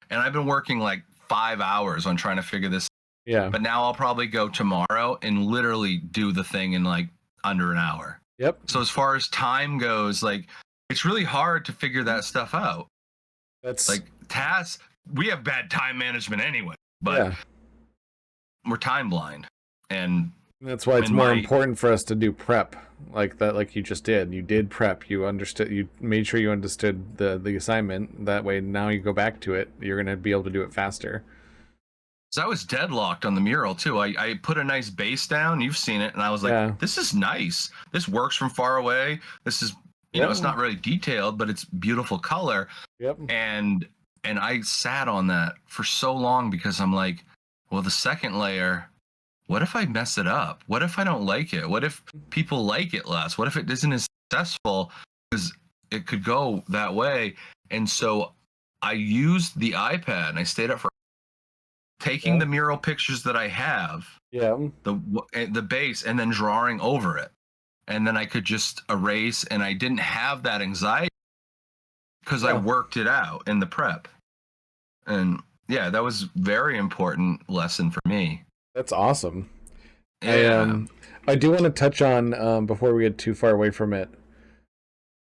And I've been working like 5 hours on trying to figure this out. Yeah. But now I'll probably go tomorrow and literally do the thing in like under an hour. Yep. So as far as time goes, like, it's really hard to figure that stuff out. That's like tasks. We have bad time management anyway, but yeah. We're time blind. And that's why it's more important for us to do prep like that, like you just did. You did prep. You understood. You made sure you understood the assignment. That way, now you go back to it, you're gonna be able to do it faster. So I was deadlocked on the mural too. I put a nice base down. You've seen it, and I was like, this is nice. This works from far away. This is, you know, it's not really detailed, but it's beautiful color. Yep. And I sat on that for so long, because I'm like, well, the second layer, what if I mess it up? What if I don't like it? What if people like it less? What if it isn't as successful? Because it could go that way. And so I used the iPad, and I stayed up for taking the mural pictures that I have, the base, and then drawing over it. And then I could just erase, and I didn't have that anxiety because I worked it out in the prep. And yeah, that was very important lesson for me. That's awesome. Yeah. I do want to touch on, before we get too far away from it,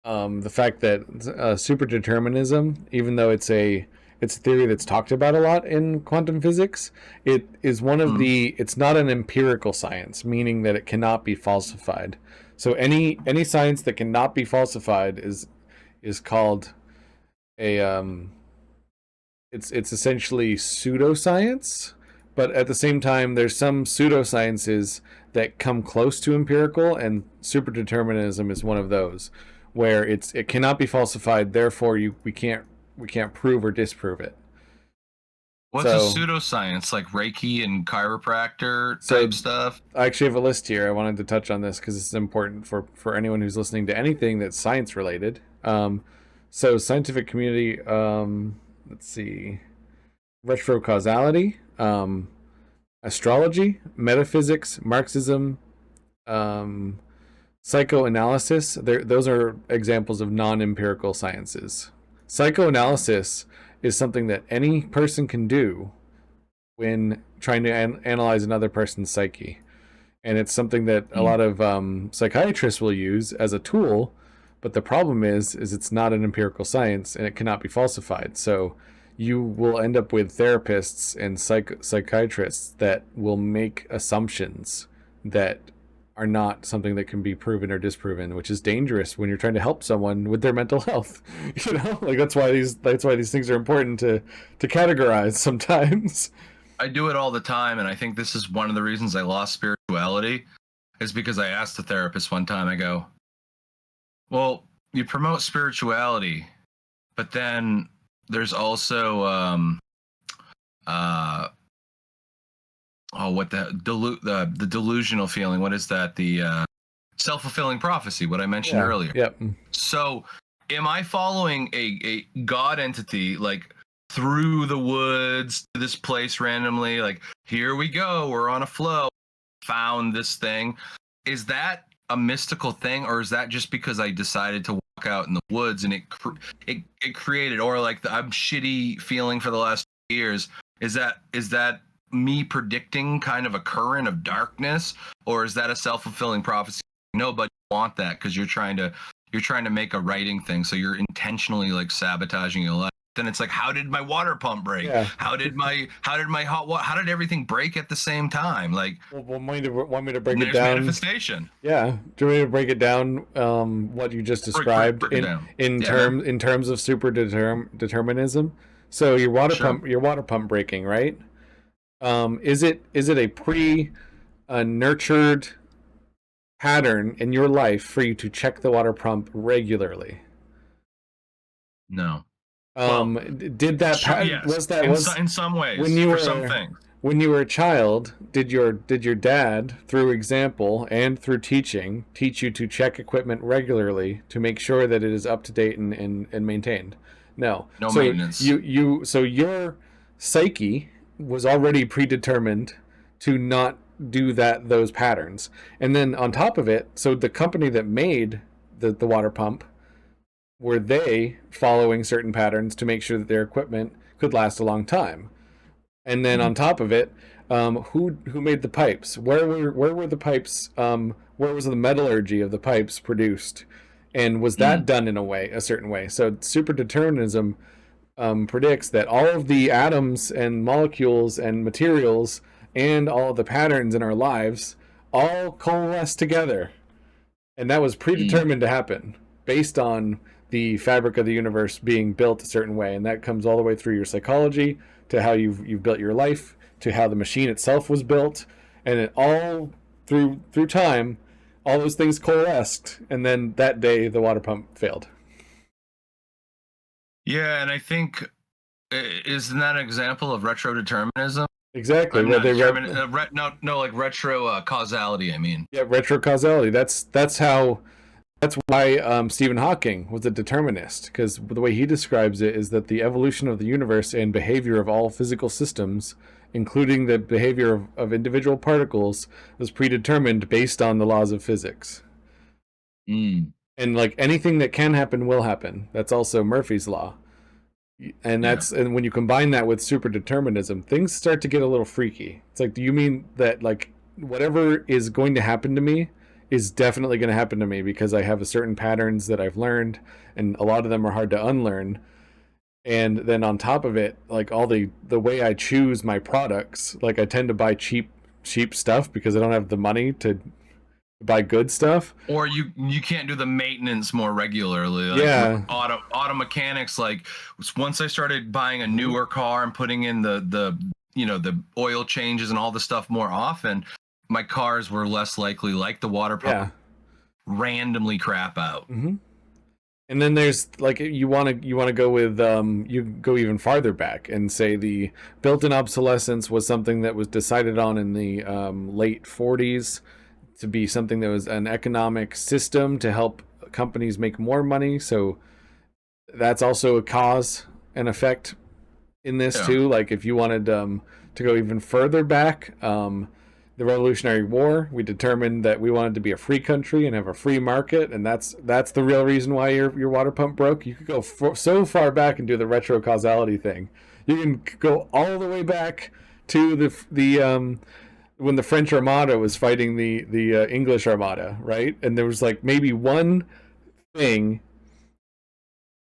the fact that superdeterminism, even though it's a theory that's talked about a lot in quantum physics, it is one of it's not an empirical science, meaning that it cannot be falsified. So any science that cannot be falsified is called a it's essentially pseudoscience. But at the same time, there's some pseudosciences that come close to empirical, and superdeterminism is one of those, where it cannot be falsified. Therefore, we can't prove or disprove it. What's a pseudoscience, like Reiki and chiropractor type stuff? I actually have a list here. I wanted to touch on this because it's important for anyone who's listening to anything that's science related. So scientific community. Let's see. Retrocausality, astrology, metaphysics, Marxism, psychoanalysis. Those are examples of non-empirical sciences. Psychoanalysis is something that any person can do when trying to analyze another person's psyche. And it's something that a lot of psychiatrists will use as a tool, but the problem is it's not an empirical science and it cannot be falsified. So you will end up with therapists and psychiatrists that will make assumptions that are not something that can be proven or disproven, which is dangerous when you're trying to help someone with their mental health. You know, like that's why these things are important to categorize sometimes. I do it all the time, and I think this is one of the reasons I lost spirituality, is because I asked the therapist one time, I go, well, you promote spirituality, but then there's also the delusional feeling. What is that? The self-fulfilling prophecy, what I mentioned earlier. Yep. So am I following a God entity, like through the woods to this place randomly, like, here we go, we're on a flow, found this thing? Is that a mystical thing, or is that just because I decided to walk out in the woods and it created, or like I'm shitty feeling for the last years? Is that me predicting kind of a current of darkness, or is that a self-fulfilling prophecy? Nobody want that because you're trying to make a writing thing, so you're intentionally like sabotaging your life. Then it's like, how did my water pump break? Yeah. How did my hot water? How did everything break at the same time? Like, want me to break it there's down? Manifestation. Yeah. Do you want me to break it down? What you just described break in terms of super determinism. So your water pump breaking, right? Is it a nurtured pattern in your life for you to check the water pump regularly? No. Did that yes. In some ways, when you for were some things? When you were a child, did your dad, through example and through teaching, teach you to check equipment regularly to make sure that it is up to date and maintained? No. No maintenance. So your psyche was already predetermined to not do those patterns. And then on top of it, so the company that made the water pump, were they following certain patterns to make sure that their equipment could last a long time? And then on top of it, who made the pipes? Where were the pipes? Where was the metallurgy of the pipes produced? And was that done in a certain way? So superdeterminism predicts that all of the atoms and molecules and materials and all of the patterns in our lives all coalesce together. And that was predetermined to happen based on the fabric of the universe being built a certain way. And that comes all the way through your psychology to how you've built your life, to how the machine itself was built. And it all through time, all those things coalesced. And then that day the water pump failed. Yeah, and I think, isn't that an example of retrodeterminism? Exactly. Like retro causality. I mean, yeah, retro causality. That's why Stephen Hawking was a determinist, because the way he describes it is that the evolution of the universe and behavior of all physical systems, including the behavior of individual particles, was predetermined based on the laws of physics. And like anything that can happen will happen. That's also Murphy's law. And and when you combine that with superdeterminism, things start to get a little freaky. It's like, do you mean that like whatever is going to happen to me is definitely going to happen to me because I have a certain patterns that I've learned, and a lot of them are hard to unlearn. And then on top of it, like all the way I choose my products, like I tend to buy cheap stuff because I don't have the money to buy good stuff. Or you can't do the maintenance more regularly. Like yeah. Auto mechanics, like once I started buying a newer car and putting in the oil changes and all the stuff more often, my cars were less likely, like the water pump, randomly crap out. Mm-hmm. And then there's like you want to go with you go even farther back and say the built-in obsolescence was something that was decided on in the late 40s to be something that was an economic system to help companies make more money. So that's also a cause and effect in this too. Like if you wanted to go even further back. the Revolutionary War, we determined that we wanted to be a free country and have a free market, and that's the real reason why your water pump broke. You could go so far back and do the retro causality thing. You can go all the way back to the when the French Armada was fighting the English Armada, right? And there was like maybe one thing.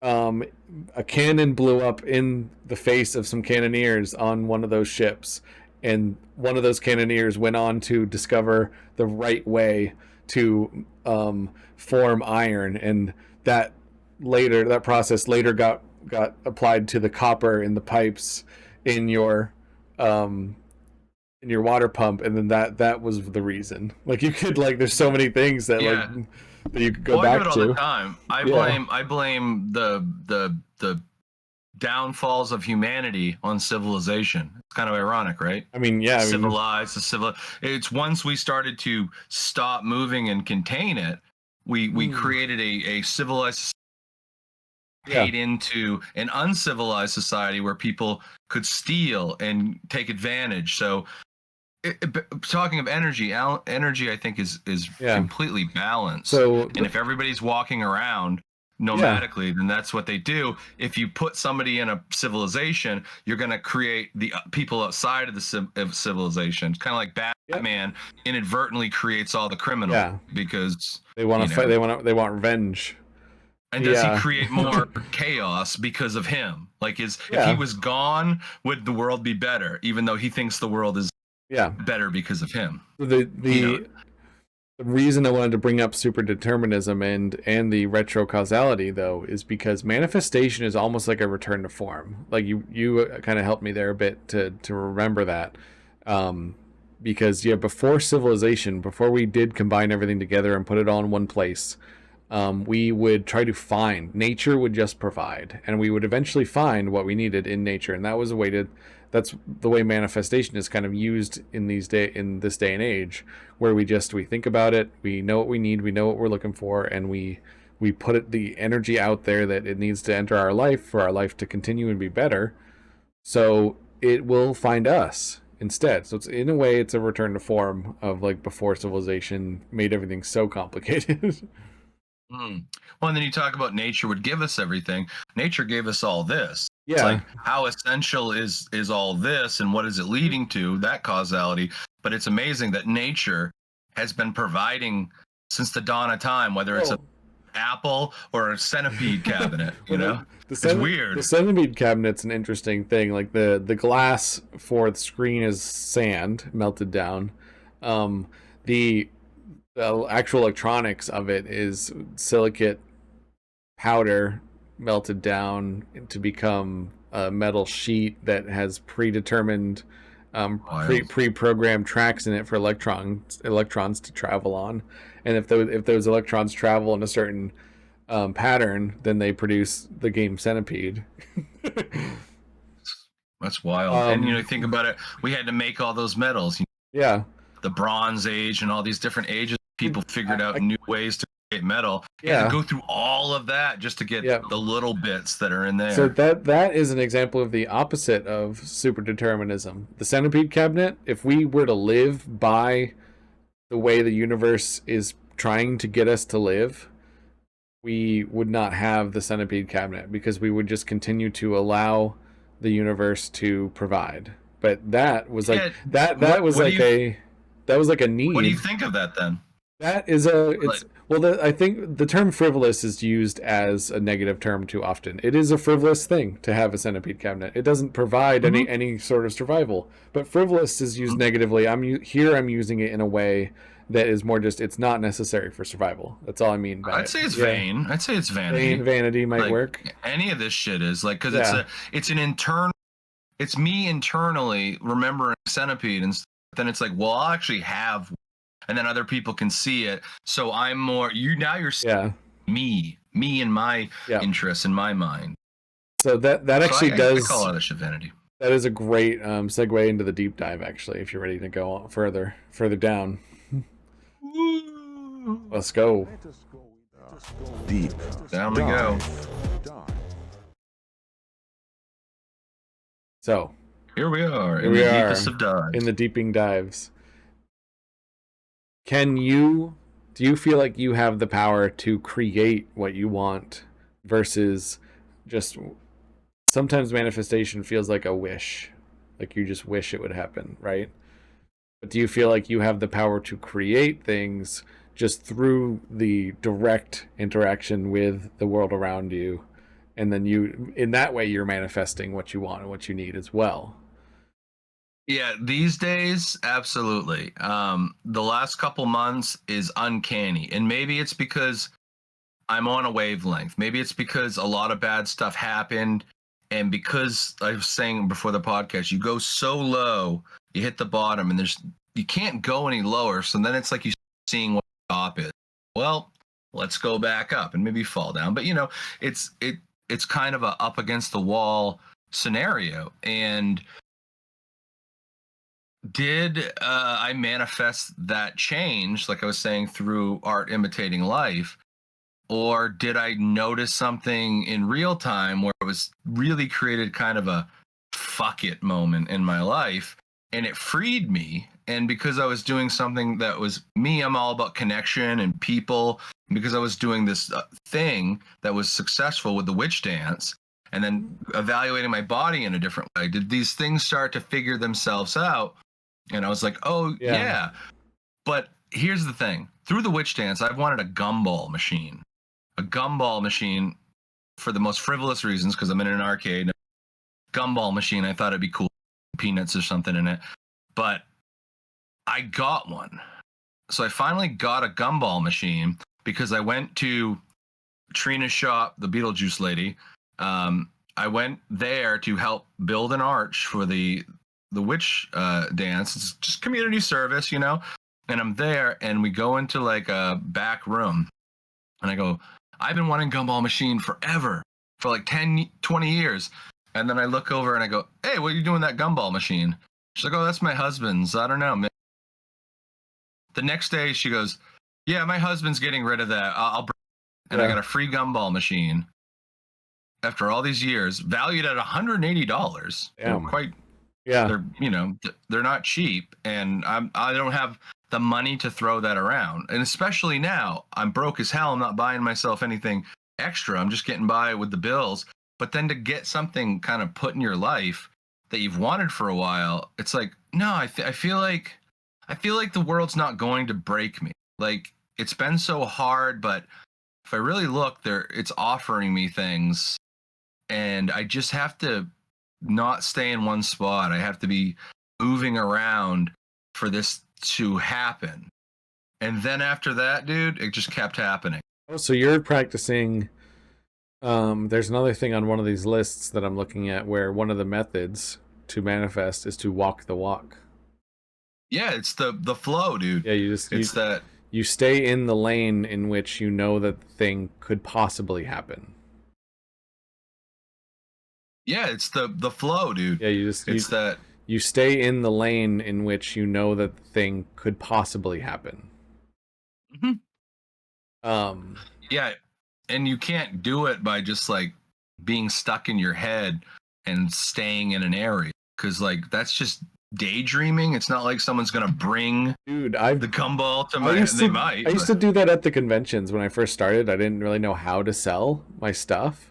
A cannon blew up in the face of some cannoneers on one of those ships, and one of those cannoneers went on to discover the right way to form iron, and that process later got applied to the copper in the pipes in your water pump, and then that was the reason. Like you could there's so many things that that you could go back I do it to. all the time. I blame the downfalls of humanity on civilization. It's kind of ironic, right? I mean, yeah, It's once we started to stop moving and contain it, we created a civilized society into an uncivilized society where people could steal and take advantage. So talking of energy I think is completely balanced. So and if everybody's walking around nomadically, then that's what they do. If you put somebody in a civilization, you're going to create the people outside of the civilization. It's kind of like Batman inadvertently creates all the criminals because they want to fight. They want revenge. And does he create more chaos because of him? Like if he was gone, would the world be better? Even though he thinks the world is better because of him. The reason I wanted to bring up superdeterminism and the retrocausality, though, is because manifestation is almost like a return to form. Like you kind of helped me there a bit to remember that, because before civilization, before we did combine everything together and put it all in one place, we would try to find. Nature would just provide, and we would eventually find what we needed in nature, and that was a way to. That's the way manifestation is kind of used in this day and age, where we think about it, we know what we need, we know what we're looking for, and we put the energy out there that it needs to enter our life for our life to continue and be better. So it will find us instead. So it's in a way it's a return to form of like before civilization made everything so complicated. Well, and then you talk about nature would give us everything. Nature gave us all this. Yeah. It's like how essential is all this, and what is it leading to? That causality. But it's amazing that nature has been providing since the dawn of time, whether it's an apple or a centipede cabinet. It's weird. The centipede cabinet's an interesting thing. Like the glass for the screen is sand melted down. The actual electronics of it is silicate powder melted down to become a metal sheet that has predetermined pre-programmed tracks in it for electrons to travel on, and if those electrons travel in a certain pattern, then they produce the game Centipede. That's wild. And think about it, we had to make all those metals. The Bronze Age and all these different ages, people figured out new ways to create metal. And go through all of that just to get the little bits that are in there. So that is an example of the opposite of superdeterminism. The centipede cabinet, if we were to live by the way the universe is trying to get us to live, we would not have the centipede cabinet because we would just continue to allow the universe to provide. But that was like that was like a need. What do you think of that then? That is I think the term frivolous is used as a negative term too often. It is a frivolous thing to have a centipede cabinet. It doesn't provide any sort of survival. But frivolous is used negatively. I'm using it in a way that is more just it's not necessary for survival. That's all I mean by I'd say it's vain. I'd say it's vanity. Vanity might work. Any of this shit is like because it's an internal. It's me internally remembering centipede, and then it's like, well, I'll actually have. And then other people can see it. So I'm more you're seeing me and my interests in my mind. So that actually I call it a vanity. That is a great segue into the deep dive, actually, if you're ready to go further down. Let's go. Deep. Down we go. So here we are in the deepest of dives. In the deeping dives. do you feel like you have the power to create what you want versus just sometimes manifestation feels like a wish, like you just wish it would happen, right? But do you feel like you have the power to create things just through the direct interaction with the world around you, and then you in that way you're manifesting what you want and what you need as well? Yeah, these days, absolutely. The last couple months is uncanny. And maybe it's because I'm on a wavelength. Maybe it's because a lot of bad stuff happened. And because I was saying before the podcast, you go so low, you hit the bottom, and you can't go any lower. So then it's like you seeing what the top is. Well, let's go back up and maybe fall down. But it's kind of a up against the wall scenario. And did I manifest that change, like I was saying, through art imitating life? Or did I notice something in real time where it was really created kind of a fuck it moment in my life and it freed me? And because I was doing something that was me, I'm all about connection and people. And because I was doing this thing that was successful with the witch dance and then evaluating my body in a different way, did these things start to figure themselves out? And I was like, oh, yeah. But here's the thing. Through the witch dance, I've wanted a gumball machine. A gumball machine for the most frivolous reasons, because I'm in an arcade. Gumball machine, I thought it'd be cool. Peanuts or something in it. But I got one. So I finally got a gumball machine because I went to Trina's shop, the Beetlejuice lady. I went there to help build an arch for the witch dance. It's just community service, you know. And I'm there, and we go into like a back room, and I go, I've been wanting gumball machine forever, for like 10, 20 years. And then I look over and I go, hey, what are you doing with that gumball machine? She's like, oh, that's my husband's. I don't know. The next day she goes, yeah, my husband's getting rid of that. I'll bring it. And I got a free gumball machine after all these years, valued at $180. Damn. They're not cheap. And I don't have the money to throw that around. And especially now, I'm broke as hell. I'm not buying myself anything extra. I'm just getting by with the bills. But then to get something kind of put in your life that you've wanted for a while, it's like, no, I feel like the world's not going to break me. Like, it's been so hard, but if I really look there, it's offering me things, and I just have to not stay in one spot. I have to be moving around for this to happen. And then after that, dude, it just kept happening. Oh, so you're practicing. There's another thing on one of these lists that I'm looking at where one of the methods to manifest is to walk the walk. Yeah, it's the flow, dude. Yeah, you stay in the lane in which you know that the thing could possibly happen. Yeah, it's the flow, dude. Yeah, you stay in the lane in which you know that the thing could possibly happen. Mm-hmm. Yeah, and you can't do it by just like being stuck in your head and staying in an area, because like that's just daydreaming. It's not like someone's gonna bring the gumball to my. I used to do that at the conventions when I first started. I didn't really know how to sell my stuff.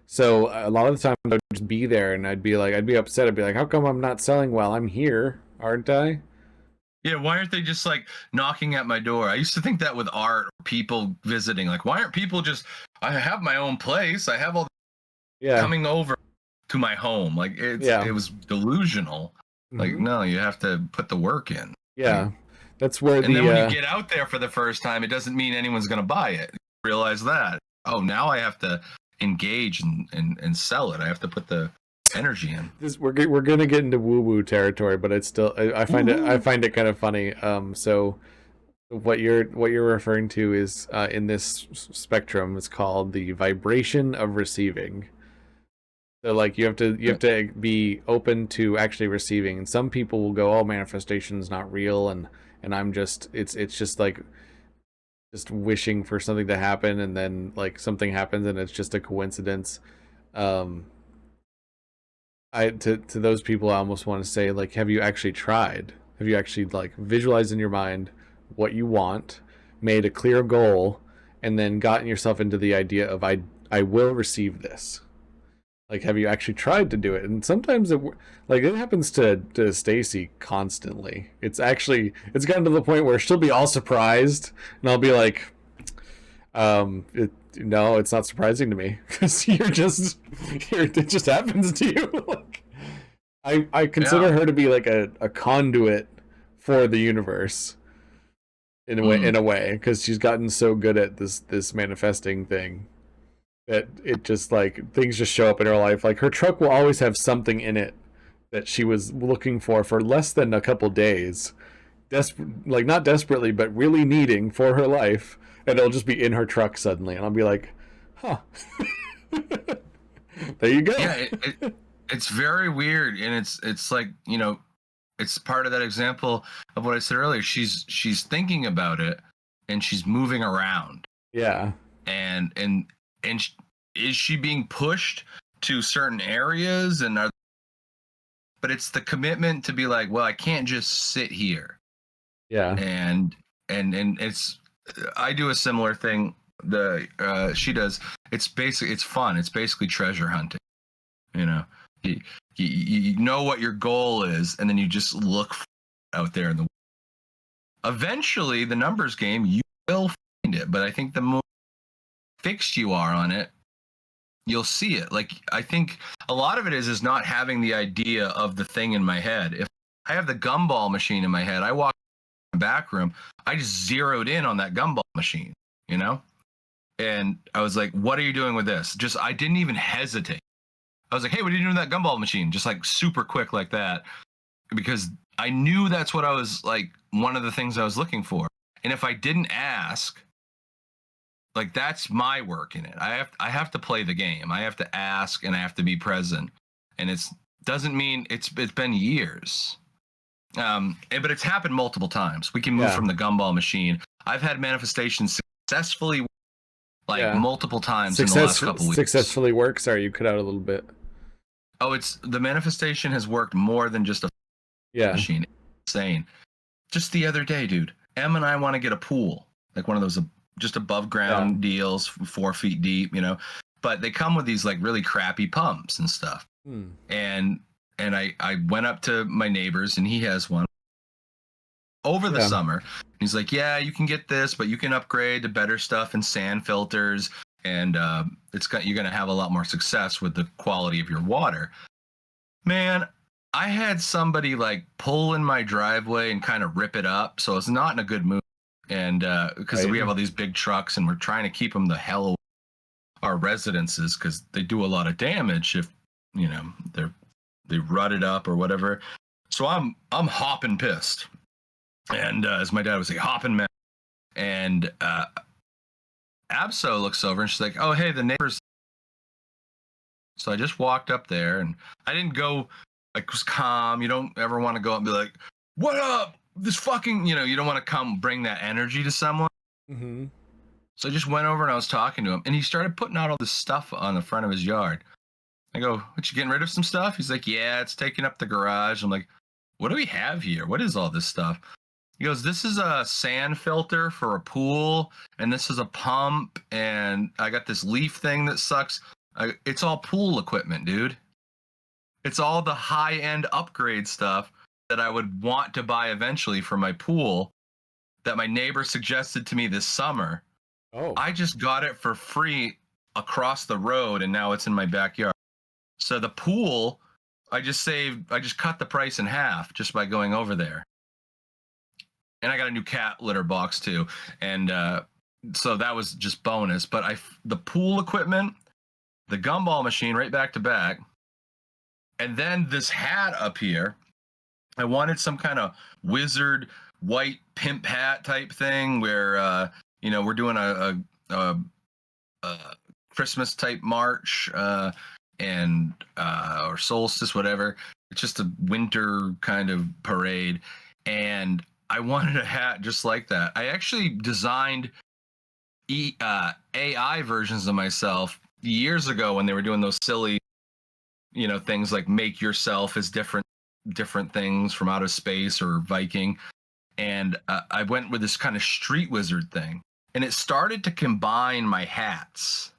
So a lot of the time I would just be there and I'd be upset. I'd be like, how come I'm not selling well? I'm here, aren't I? Yeah, why aren't they just like knocking at my door? I used to think that with art, people visiting, like, why aren't people just, I have my own place. I have all coming over to my home. Like it was delusional. Like, no, you have to put the work in. Yeah. Like, that's where then when you get out there for the first time, it doesn't mean anyone's going to buy it. You realize that. Oh, now I have to engage and sell it. I have to put the energy in. We're gonna get into woo woo territory, but it's still I find it kind of funny. So what you're referring to is in this spectrum, it's called the vibration of receiving. So like you have to be open to actually receiving. And some people will go, oh, manifestation is not real, and I'm just it's just like just wishing for something to happen, and then like something happens and it's just a coincidence. To those people I almost want to say, like, have you actually tried? Have you actually like visualized in your mind what you want, made a clear goal, and then gotten yourself into the idea of I will receive this. Like, have you actually tried to do it? And sometimes it happens to Stacy constantly. It's gotten to the point where she'll be all surprised, and I'll be like, no, it's not surprising to me because it just happens to you. Like, I consider her to be like a conduit for the universe in a way, because she's gotten so good at this manifesting thing that it just, like, things just show up in her life. Like, her truck will always have something in it that she was looking for less than a couple days, like, not desperately, but really needing for her life, and it'll just be in her truck suddenly, and I'll be like, huh. There you go. Yeah, it's very weird, and it's like, it's part of that example of what I said earlier. She's thinking about it, and she's moving around. Yeah. And is she being pushed to certain areas? But it's the commitment to be like, well, I can't just sit here. Yeah. And I do a similar thing. She does. It's fun. It's basically treasure hunting. You know what your goal is, and then you just look out there in the. Eventually, the numbers game, you will find it. But I think the more fixed you are on it, you'll see it. Like, I think a lot of it is not having the idea of the thing in my head. If I have the gumball machine in my head, I walk in the back room, I just zeroed in on that gumball machine, and I was like, what are you doing with this? I didn't even hesitate. I was like, hey, what are you doing with that gumball machine? Just like super quick like that, because I knew that's what I was like, one of the things I was looking for. And if I didn't ask, like, that's my work in it. I have to play the game. I have to ask, and I have to be present. And doesn't mean it's been years. But it's happened multiple times. We can move from the gumball machine. I've had manifestations successfully, multiple times in the last couple weeks. Successfully work? Sorry, you cut out a little bit. Oh, the manifestation has worked more than just a machine. It's insane. Just the other day, dude, Em and I want to get a pool, like one of those just above ground deals, 4 feet deep, but they come with these like really crappy pumps and stuff. And I went up to my neighbor's, and he has one over the summer. He's like, yeah, you can get this, but you can upgrade to better stuff and sand filters, and you're going to have a lot more success with the quality of your water. Man, I had somebody like pull in my driveway and kind of rip it up, so it's not in a good mood. And because we have all these big trucks, and we're trying to keep them the hell away from our residences, because they do a lot of damage if they rut it up or whatever. So I'm hopping pissed, and as my dad would say, hopping mad. And Abso looks over, and she's like, oh, hey, the neighbors. So I just walked up there, and I didn't go, like, was calm. You don't ever want to go up and be like, what up? This fucking, you don't want to come bring that energy to someone. Mm-hmm. So I just went over, and I was talking to him, and he started putting out all this stuff on the front of his yard. I go, what, you getting rid of some stuff? He's like, yeah, it's taking up the garage. I'm like, what do we have here? What is all this stuff? He goes, this is a sand filter for a pool, and this is a pump, and I got this leaf thing that sucks. It's all pool equipment, dude. It's all the high-end upgrade stuff that I would want to buy eventually for my pool that my neighbor suggested to me this summer. Oh. I just got it for free across the road, and now it's in my backyard. So the pool, I just cut the price in half just by going over there. And I got a new cat litter box too. And so that was just bonus. But the pool equipment, the gumball machine right back to back, and then this hat up here. I wanted some kind of wizard white pimp hat type thing where, we're doing a Christmas type march and or solstice, whatever. It's just a winter kind of parade. And I wanted a hat just like that. I actually designed AI versions of myself years ago when they were doing those silly, things like make yourself as different things from outer space or Viking. and I went with this kind of street wizard thing, and it started to combine my hats,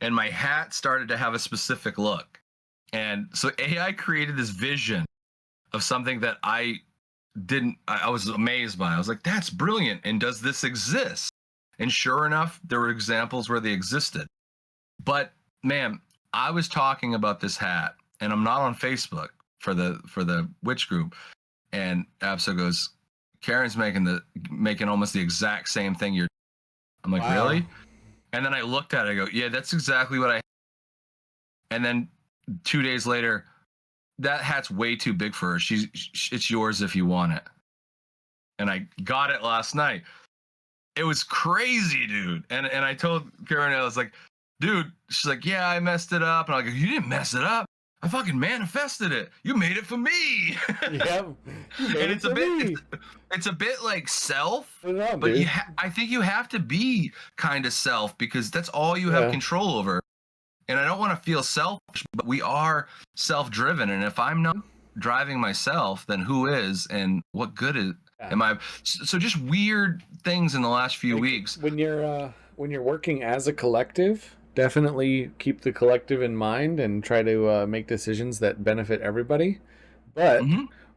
and my hat started to have a specific look. And so AI created this vision of something that I was amazed by. I was like, that's brilliant. And does this exist? And sure enough, there were examples where they existed. But man, I was talking about this hat, and I'm not on Facebook for the witch group. And Abso goes, Karen's making almost the exact same thing you're. I'm like, Wow. Really? And then I looked at it, I go, yeah, that's exactly what I. And then 2 days later, that hat's way too big for her. It's yours if you want it. And I got it last night. It was crazy, dude. And I told Karen, I was like, dude, she's like, yeah, I messed it up. And I go, you didn't mess it up. I fucking manifested it. You made it for me. Yep. And it's a bit like self, on, but dude. I think you have to be kind of self, because that's all you have control over. And I don't want to feel selfish, but we are self-driven. And if I'm not driving myself, then who is? And what good am I? So just weird things in the last few weeks. When you're working as a collective, definitely keep the collective in mind and try to make decisions that benefit everybody. But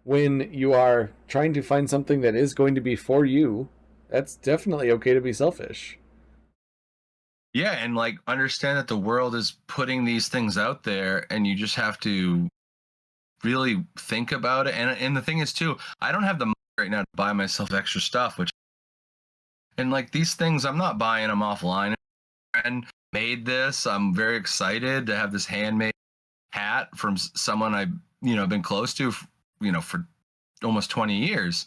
when you are trying to find something that is going to be for you, that's definitely okay to be selfish. Yeah, and like understand that the world is putting these things out there, and you just have to really think about it. And the thing is too, I don't have the money right now to buy myself extra stuff, and like these things, I'm not buying them offline. And made this. I'm very excited to have this handmade hat from someone I've been close to, for almost 20 years,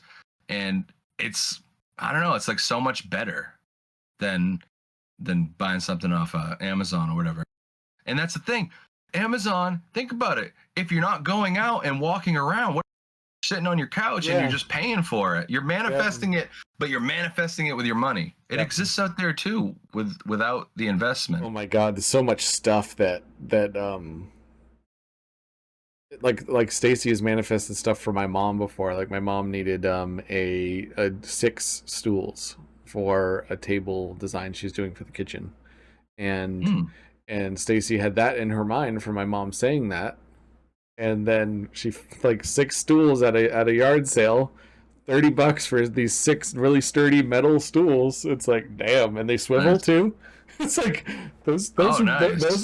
and I don't know, it's like so much better than buying something off Amazon or whatever. And that's the thing. Amazon, think about it. If you're not going out and walking around, what sitting on your couch and you're just paying for it. You're manifesting it, but you're manifesting it with your money. It exists out there too without the investment. Oh my God, there's so much stuff that like Stacy has manifested stuff for my mom before. Like my mom needed a 6 stools for a table design she's doing for the kitchen. And Stacy had that in her mind for my mom saying that. And then she like 6 stools at a yard sale, $30 for these 6 really sturdy metal stools. It's like, damn, and they swivel too. It's like those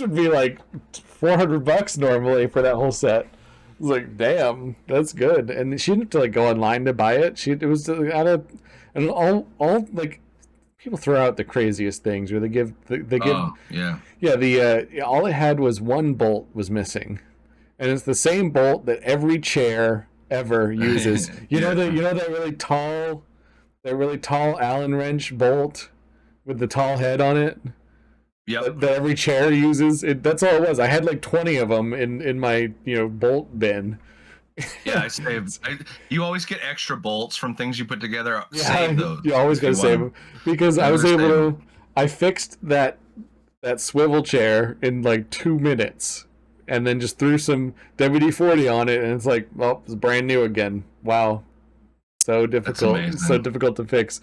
would be like $400 normally for that whole set. It's like, damn, that's good. And she didn't have to like go online to buy it. It was out of, and all like people throw out the craziest things where they give all it had was one bolt was missing. And it's the same bolt that every chair ever uses. You know that really tall Allen wrench bolt with the tall head on it. Yep. That every chair uses. That's all it was. I had like 20 of them in my bolt bin. Yeah, I saved. You always get extra bolts from things you put together. Save those. You always got to save them because I was able to. I fixed that swivel chair in like 2 minutes. And then just threw some WD-40 on it, and it's like, well, it's brand new again. Wow, so difficult, so difficult to fix.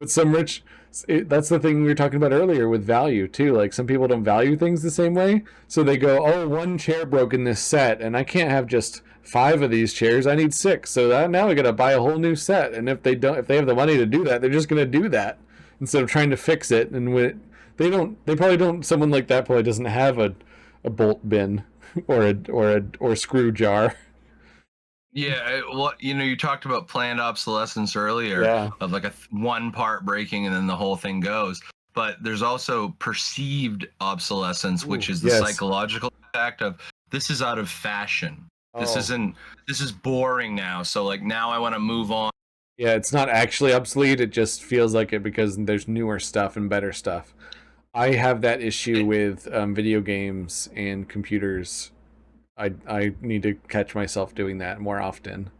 But that's the thing we were talking about earlier with value too. Like some people don't value things the same way, so they go, oh, one chair broke in this set, and I can't have just 5 of these chairs. I need 6. So now I got to buy a whole new set. And if they have the money to do that, they're just going to do that instead of trying to fix it. And they probably don't. Someone like that probably doesn't have a bolt bin or screw jar. Yeah, well, you talked about planned obsolescence earlier of like one part breaking and then the whole thing goes. But there's also perceived obsolescence, which is the psychological fact of this is out of fashion. This is boring now. So like now I want to move on. Yeah, it's not actually obsolete. It just feels like it because there's newer stuff and better stuff. I have that issue with video games and computers. I need to catch myself doing that more often.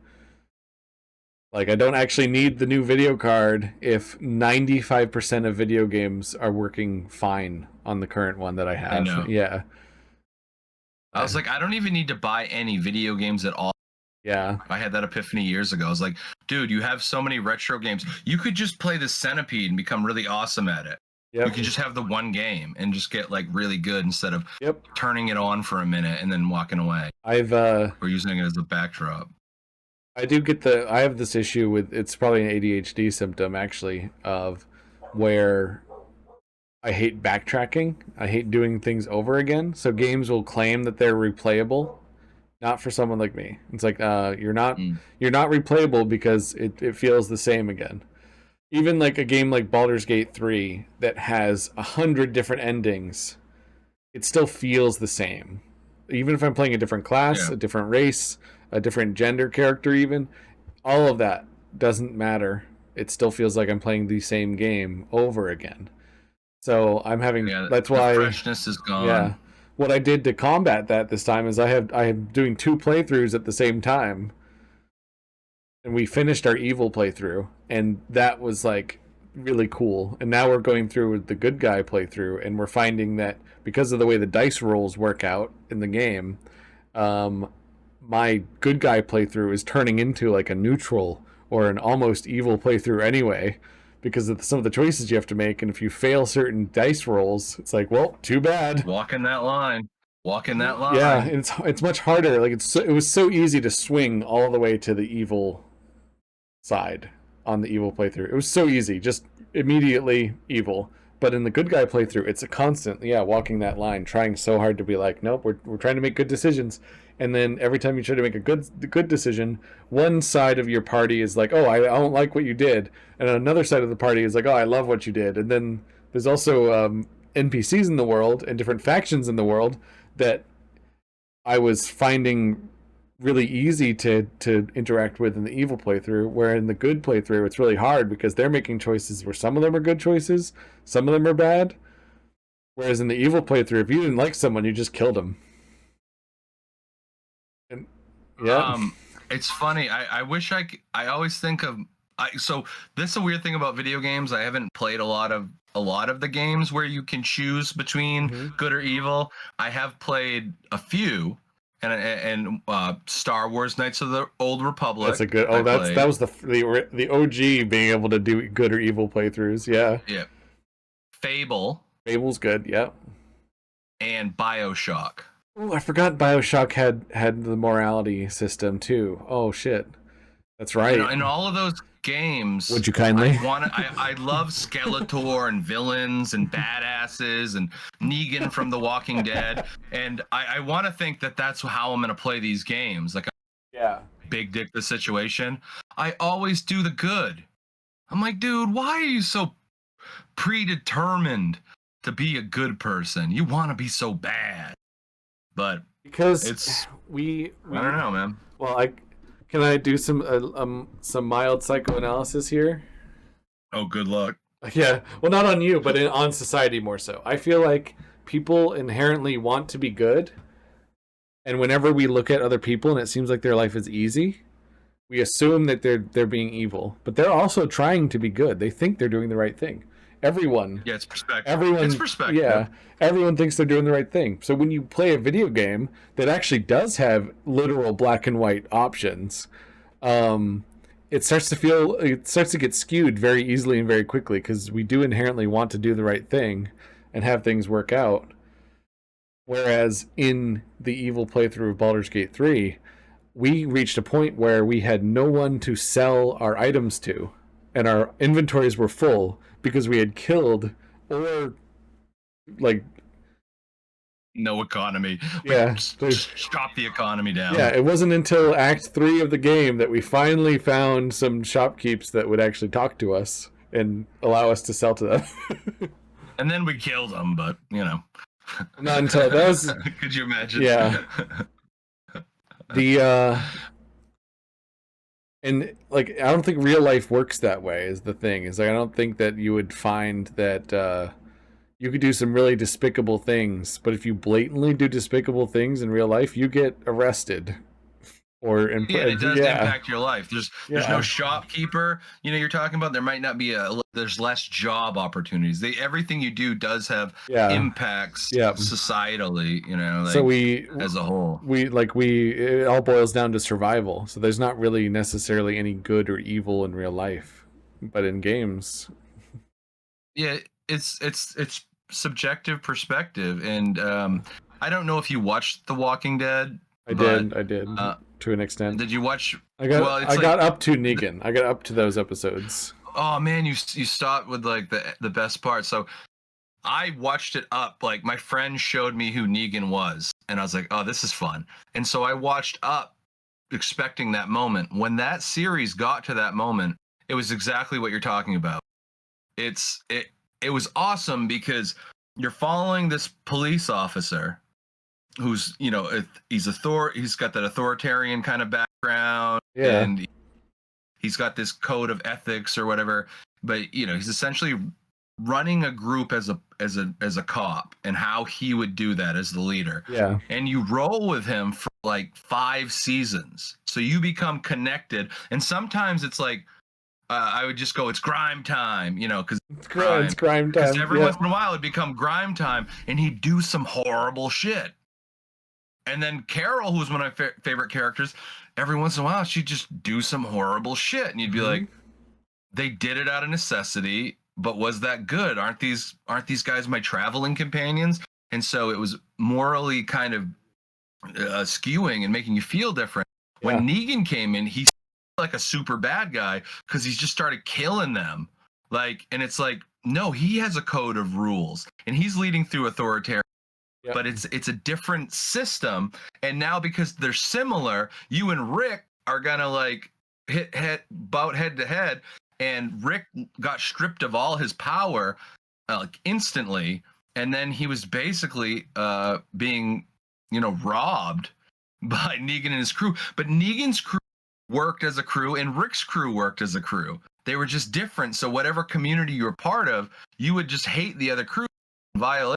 Like, I don't actually need the new video card if 95% of video games are working fine on the current one that I have. I know. Yeah. I was like, I don't even need to buy any video games at all. Yeah. I had that epiphany years ago. I was like, dude, you have so many retro games. You could just play the Centipede and become really awesome at it. Yep. You could just have the one game and just get like really good instead of Yep. turning it on for a minute and then walking away Or using it as a backdrop. I have this issue with, it's probably an ADHD symptom actually, of where I hate backtracking. I hate doing things over again. So games will claim that they're replayable. Not for someone like me. It's like you're not replayable because it feels the same again. Even like a game like Baldur's Gate 3 that has 100 different endings, it still feels the same. Even if I'm playing a different class, a different race, a different gender character, even, all of that doesn't matter. It still feels like I'm playing the same game over again. So I'm having that's why the freshness is gone. Yeah. What I did to combat that this time is I am doing 2 playthroughs at the same time. And we finished our evil playthrough, and that was like really cool. And now we're going through with the good guy playthrough, and we're finding that because of the way the dice rolls work out in the game, my good guy playthrough is turning into like a neutral or an almost evil playthrough anyway, because of some of the choices you have to make. And if you fail certain dice rolls, it's like, well, too bad. Walking that line. Yeah, and it's much harder. Like it was so easy to swing all the way to the evil side on the evil playthrough. It was so easy, just immediately evil. But in the good guy playthrough, it's a constant, walking that line, trying so hard to be like, nope, we're trying to make good decisions. And then every time you try to make a good decision, one side of your party is like, oh, I don't like what you did, and another side of the party is like, oh, I love what you did. And then there's also NPCs in the world and different factions in the world that I was finding really easy to interact with in the evil playthrough, where in the good playthrough it's really hard because they're making choices where some of them are good choices, some of them are bad. Whereas in the evil playthrough, if you didn't like someone, you just killed them. And it's funny. I wish I always think of so this is a weird thing about video games. I haven't played a lot of the games where you can choose between good or evil. I have played a few. And Star Wars Knights of the Old Republic. That's a good. Oh, that was the OG being able to do good or evil playthroughs. Yeah. Yeah. Fable's good. Yeah. And BioShock. Oh, I forgot BioShock had the morality system too. Oh shit, that's right. In all of those games, would you kindly? I love Skeletor and villains and badasses and Negan from The Walking Dead, and I want to think that that's how I'm going to play these games. Like, big dick the situation. I always do the good. I'm like, dude, why are you so predetermined to be a good person? You want to be so bad, but because it's we I don't know, man. Well, can I do some mild psychoanalysis here? Oh, good luck. Yeah, well, not on you, but on society more so. I feel like people inherently want to be good, and whenever we look at other people and it seems like their life is easy, we assume that they're being evil, but they're also trying to be good. They think they're doing the right thing. Everyone. Yeah, it's perspective. It's perspective. Yeah, everyone thinks they're doing the right thing. So when you play a video game that actually does have literal black and white options, it starts to get skewed very easily and very quickly, because we do inherently want to do the right thing and have things work out. Whereas in the evil playthrough of Baldur's Gate 3, we reached a point where we had no one to sell our items to, and our inventories were full because we had killed or like no economy. Yeah, Chop the economy down. Yeah, it wasn't until Act 3 of the game that we finally found some shopkeepers that would actually talk to us and allow us to sell to them. And then we killed them, but not until that was. Could you imagine? Yeah. And like, I don't think real life works that way. Is the thing is like, I don't think that you would find that you could do some really despicable things, but if you blatantly do despicable things in real life, you get arrested. or Yeah, it does impact your life. There's no Yeah. shopkeeper. You're talking about. There might not be there's less job opportunities. Everything you do does have impacts societally. So we as a whole. it all boils down to survival. So there's not really necessarily any good or evil in real life, but in games. Yeah, it's subjective perspective, and I don't know if you watched The Walking Dead. I did to an extent. Did you watch? I got up to Negan. I got up to those episodes. Oh man, you stopped with like the best part. So I watched it up. Like my friend showed me who Negan was, and I was like, oh, this is fun. And so I watched up, expecting that moment. When that series got to that moment, it was exactly what you're talking about. It was awesome because you're following this police officer who's he's got that authoritarian kind of background, and he's got this code of ethics or whatever, but he's essentially running a group as a cop, and how he would do that as the leader. And you roll with him for like 5 seasons, so you become connected. And sometimes it's like I would just go, it's grime time, because it's grime time. Because every once in a while it'd become grime time, and he'd do some horrible shit. And then Carol, who's one of my favorite characters, every once in a while she'd just do some horrible shit, and you'd be like, they did it out of necessity, but was that good? Aren't these guys my traveling companions? And so it was morally kind of skewing and making you feel different. When Negan came in, he's like a super bad guy because he's just started killing them. And it's like, no, he has a code of rules, and he's leading through authoritarian. But it's a different system, and now because they're similar, you and Rick are gonna like bout head to head, and Rick got stripped of all his power instantly, and then he was basically being robbed by Negan and his crew. But Negan's crew worked as a crew, and Rick's crew worked as a crew. They were just different. So whatever community you were part of, you would just hate the other crew, violate.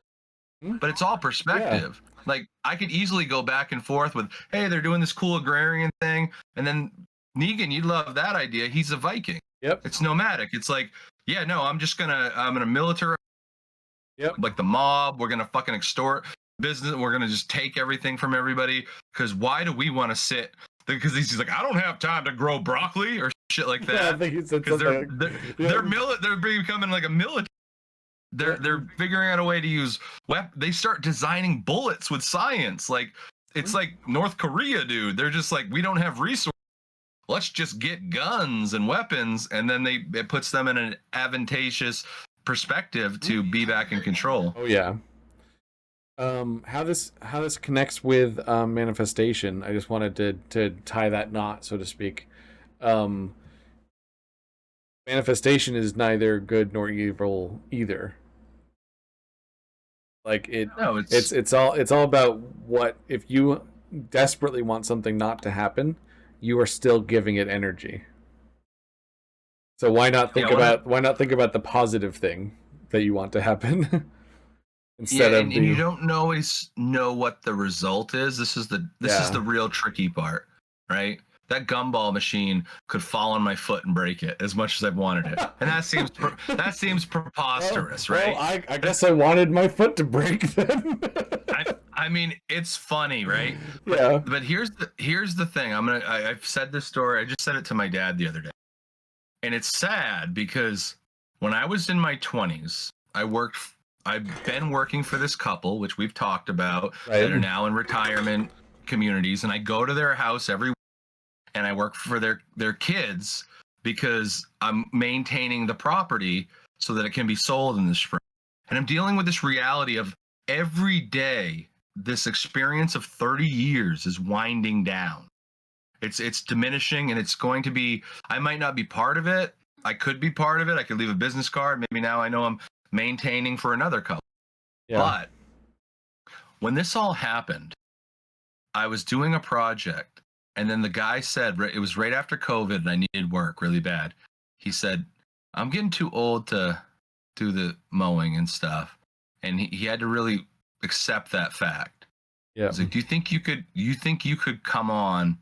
But it's all perspective. Like I could easily go back and forth with, hey, they're doing this cool agrarian thing, and then Negan, you'd love that idea. He's a Viking. It's nomadic. It's like, yeah, no, I'm gonna militarize. Like the mob, we're gonna fucking extort business. We're gonna just take everything from everybody. Because why do we want to sit? Because he's like, I don't have time to grow broccoli or shit like that. I think he said something. They're becoming like a military. They're figuring out a way to use they start designing bullets with science. Like it's like North Korea, dude. They're just like, we don't have resources. Let's just get guns and weapons, and then it puts them in an advantageous perspective to be back in control. Oh yeah. How this connects with manifestation. I just wanted to tie that knot, so to speak. Manifestation is neither good nor evil either. Like it's all about what, if you desperately want something not to happen, you are still giving it energy. So why not think about the positive thing that you want to happen instead of and you don't always know what the result is. This is the real tricky part, right? That gumball machine could fall on my foot and break it as much as I've wanted it, and that seems preposterous, right? Well, I guess I wanted my foot to break then. I mean, it's funny, right? But here's the thing. I've said this story. I just said it to my dad the other day, and it's sad because when I was in my 20s, I've been working for this couple, which we've talked about, that are now in retirement communities, and I go to their house every week. And I work for their kids because I'm maintaining the property so that it can be sold in the spring. And I'm dealing with this reality of every day, this experience of 30 years is winding down. It's diminishing, and it's going to be, I might not be part of it. I could be part of it. I could leave a business card. Maybe now I know I'm maintaining for another couple. But when this all happened, I was doing a project. And then the guy said, it was right after COVID, and I needed work really bad. He said, I'm getting too old to do the mowing and stuff. And he had to really accept that fact. He's like, do you think you could come on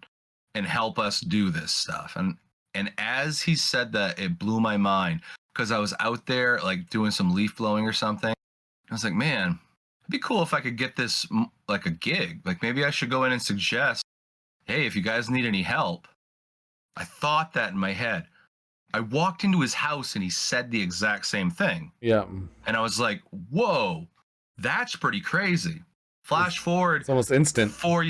and help us do this stuff. And as he said that, it blew my mind because I was out there like doing some leaf blowing or something. I was like, man, it'd be cool if I could get this like a gig. Like maybe I should go in and suggest, hey, if you guys need any help. I thought that in my head. I walked into his house and he said the exact same thing. Yeah. And I was like, whoa, that's pretty crazy. Flash forward. It's almost instant. 4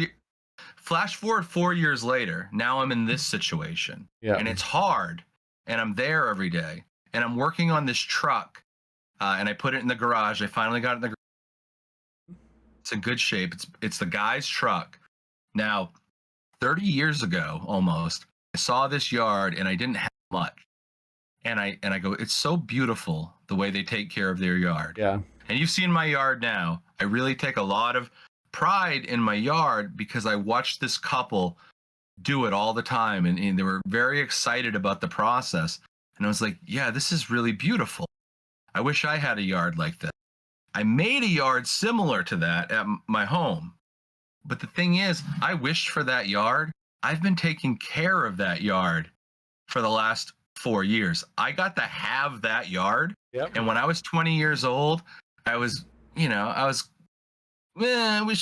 years later. Now I'm in this situation. Yeah. And it's hard. And I'm there every day. And I'm working on this truck. And I put it in the garage. I finally got it in the garage. It's in good shape. It's the guy's truck. Now, 30 years ago, almost, I saw this yard and I didn't have much. And I go, it's so beautiful the way they take care of their yard. Yeah. And you've seen my yard now. I really take a lot of pride in my yard because I watched this couple do it all the time. And they were very excited about the process. And I was like, yeah, this is really beautiful. I wish I had a yard like that. I made a yard similar to that at my home. But the thing is, I wished for that yard. I've been taking care of that yard for the last 4 years. I got to have that yard. Yep. And when I was 20 years old, I wish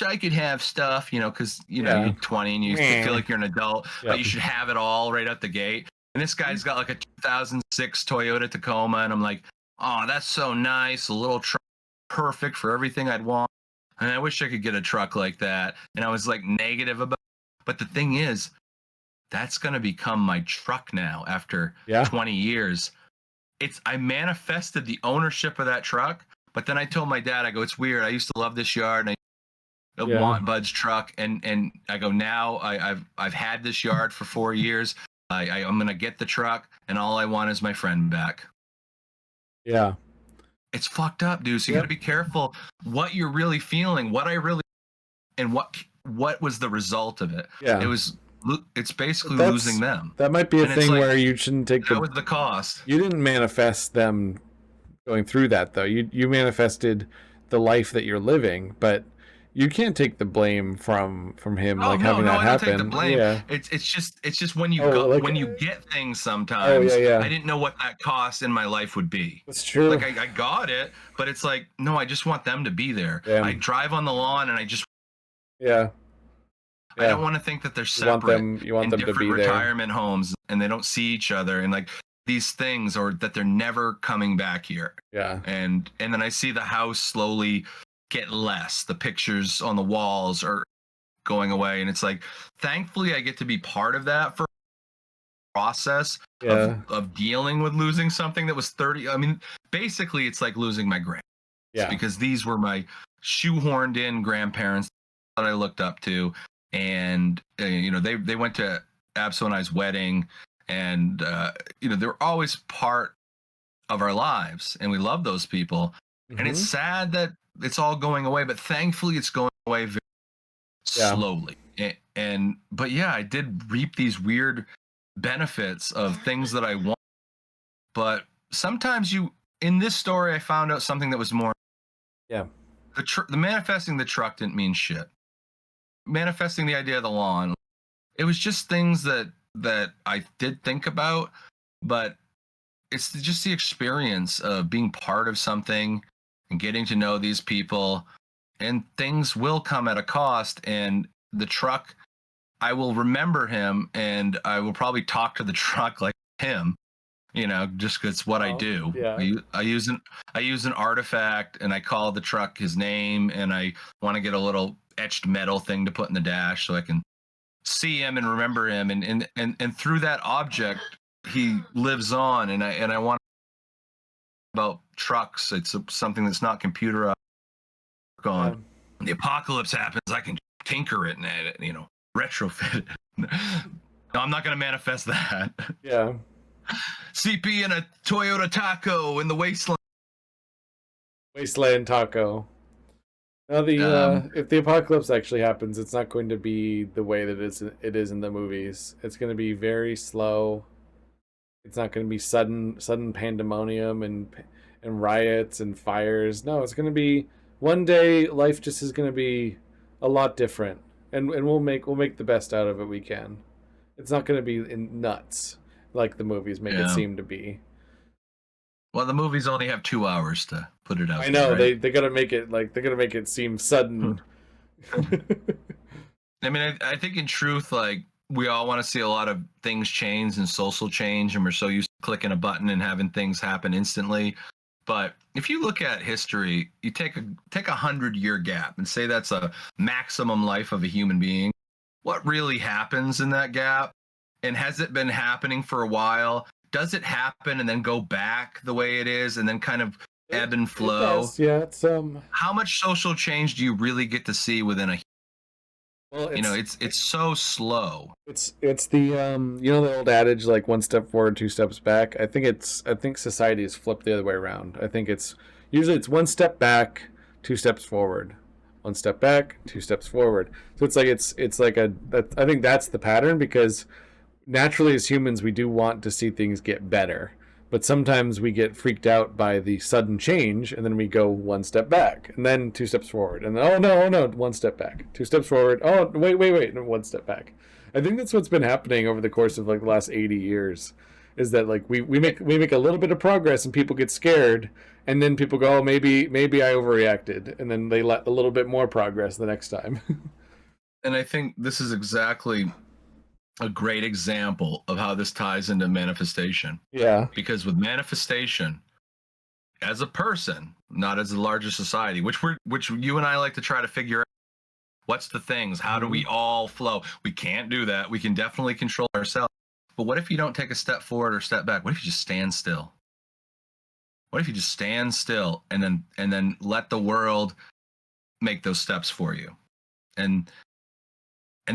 I could have stuff, because, you're 20 and you feel like you're an adult, but you should have it all right out the gate. And this guy's got like a 2006 Toyota Tacoma. And I'm like, oh, that's so nice. A little truck, perfect for everything I'd want. And I wish I could get a truck like that. And I was like negative about it. But the thing is, that's going to become my truck now after 20 years. I manifested the ownership of that truck, but then I told my dad, I go, it's weird. I used to love this yard and I want Bud's truck. And I go, now I've had this yard for 4 years. I'm going to get the truck and all I want is my friend back. Yeah. It's fucked up, dude. So you got to be careful what you're really feeling, and what was the result of it. Yeah. It's basically losing them. That might be a thing where you shouldn't take that was the cost. You didn't manifest them going through that though. You manifested the life that you're living, but you can't take the blame from him having that happen. I don't take the blame. Yeah. It's just when you when you get things sometimes. I didn't know what that cost in my life would be. That's true. Like I got it, but it's like, no, I just want them to be there. Yeah. I drive on the lawn and I just I don't want to think that they're separate. You want them to be there. Retirement homes and they don't see each other and like these things, or that they're never coming back here. Yeah. And then I see the house slowly get less. The pictures on the walls are going away, and it's like, thankfully, I get to be part of that for process of dealing with losing something that was 30. I mean, basically, it's like losing my grandparents. Yeah. Because these were my shoehorned in grandparents that I looked up to. And they went to Absol and I's wedding, and they were always part of our lives, and we love those people. Mm-hmm. And it's sad that it's all going away, but thankfully it's going away very slowly. But I did reap these weird benefits of things that I want. But sometimes in this story, I found out something that was more. Yeah. The manifesting the truck didn't mean shit. Manifesting the idea of the lawn, it was just things that I did think about, but it's just the experience of being part of something and getting to know these people, and things will come at a cost. And the truck, I will remember him, and I will probably talk to the truck like him, just because it's what I do. Yeah. I use an artifact, and I call the truck his name, and I want to get a little etched metal thing to put in the dash so I can see him and remember him, and through that object he lives on. And I want about trucks. It's something that's not computerized. When the apocalypse happens, I can tinker it and retrofit it. No, I'm not going to manifest that. Yeah. CP and a Toyota Taco in the wasteland. Wasteland Taco. Now if the apocalypse actually happens, it's not going to be the way that it is in the movies. It's going to be very slow. It's not going to be sudden pandemonium and riots and fires. No, it's going to be one day. Life just is going to be a lot different, and we'll make the best out of it we can. It's not going to be nuts like the movies make it seem to be. Well, the movies only have 2 hours to put it out. I know, right? they gotta make it like, they gotta make it seem sudden. I mean, I think in truth, like, we all want to see a lot of things change and social change, and we're so used to clicking a button and having things happen instantly. But if you look at history, you take a 100-year gap and say that's a maximum life of a human being. What really happens in that gap? And has it been happening for a while? Does it happen and then go back the way it is and then kind of ebb and flow? Yeah, it's How much social change do you really get to see within a? well, it's so slow. It's the you know, the old adage, like, one step forward, two steps back. I think society is flipped the other way around. I think it's usually it's one step back, two steps forward, one step back, two steps forward. So it's like I think that's the pattern, because naturally as humans we do want to see things get better, but sometimes we get freaked out by the sudden change, and then we go one step back and then two steps forward, and then oh no, one step back, two steps forward, oh wait, and one step back. I think that's what's been happening over the course of like the last 80 years, is that like we make a little bit of progress and people get scared, and then people go, oh, maybe I overreacted, and then they let a little bit more progress the next time. And I think this is exactly a great example of how this ties into manifestation. Yeah. Because with manifestation, as a person, not as a larger society, which you and I like to try to figure out, what's the things? How do we all flow? We can't do that. We can definitely control ourselves. But what if you don't take a step forward or step back? What if you just stand still? What if you just stand still and then let the world make those steps for you? And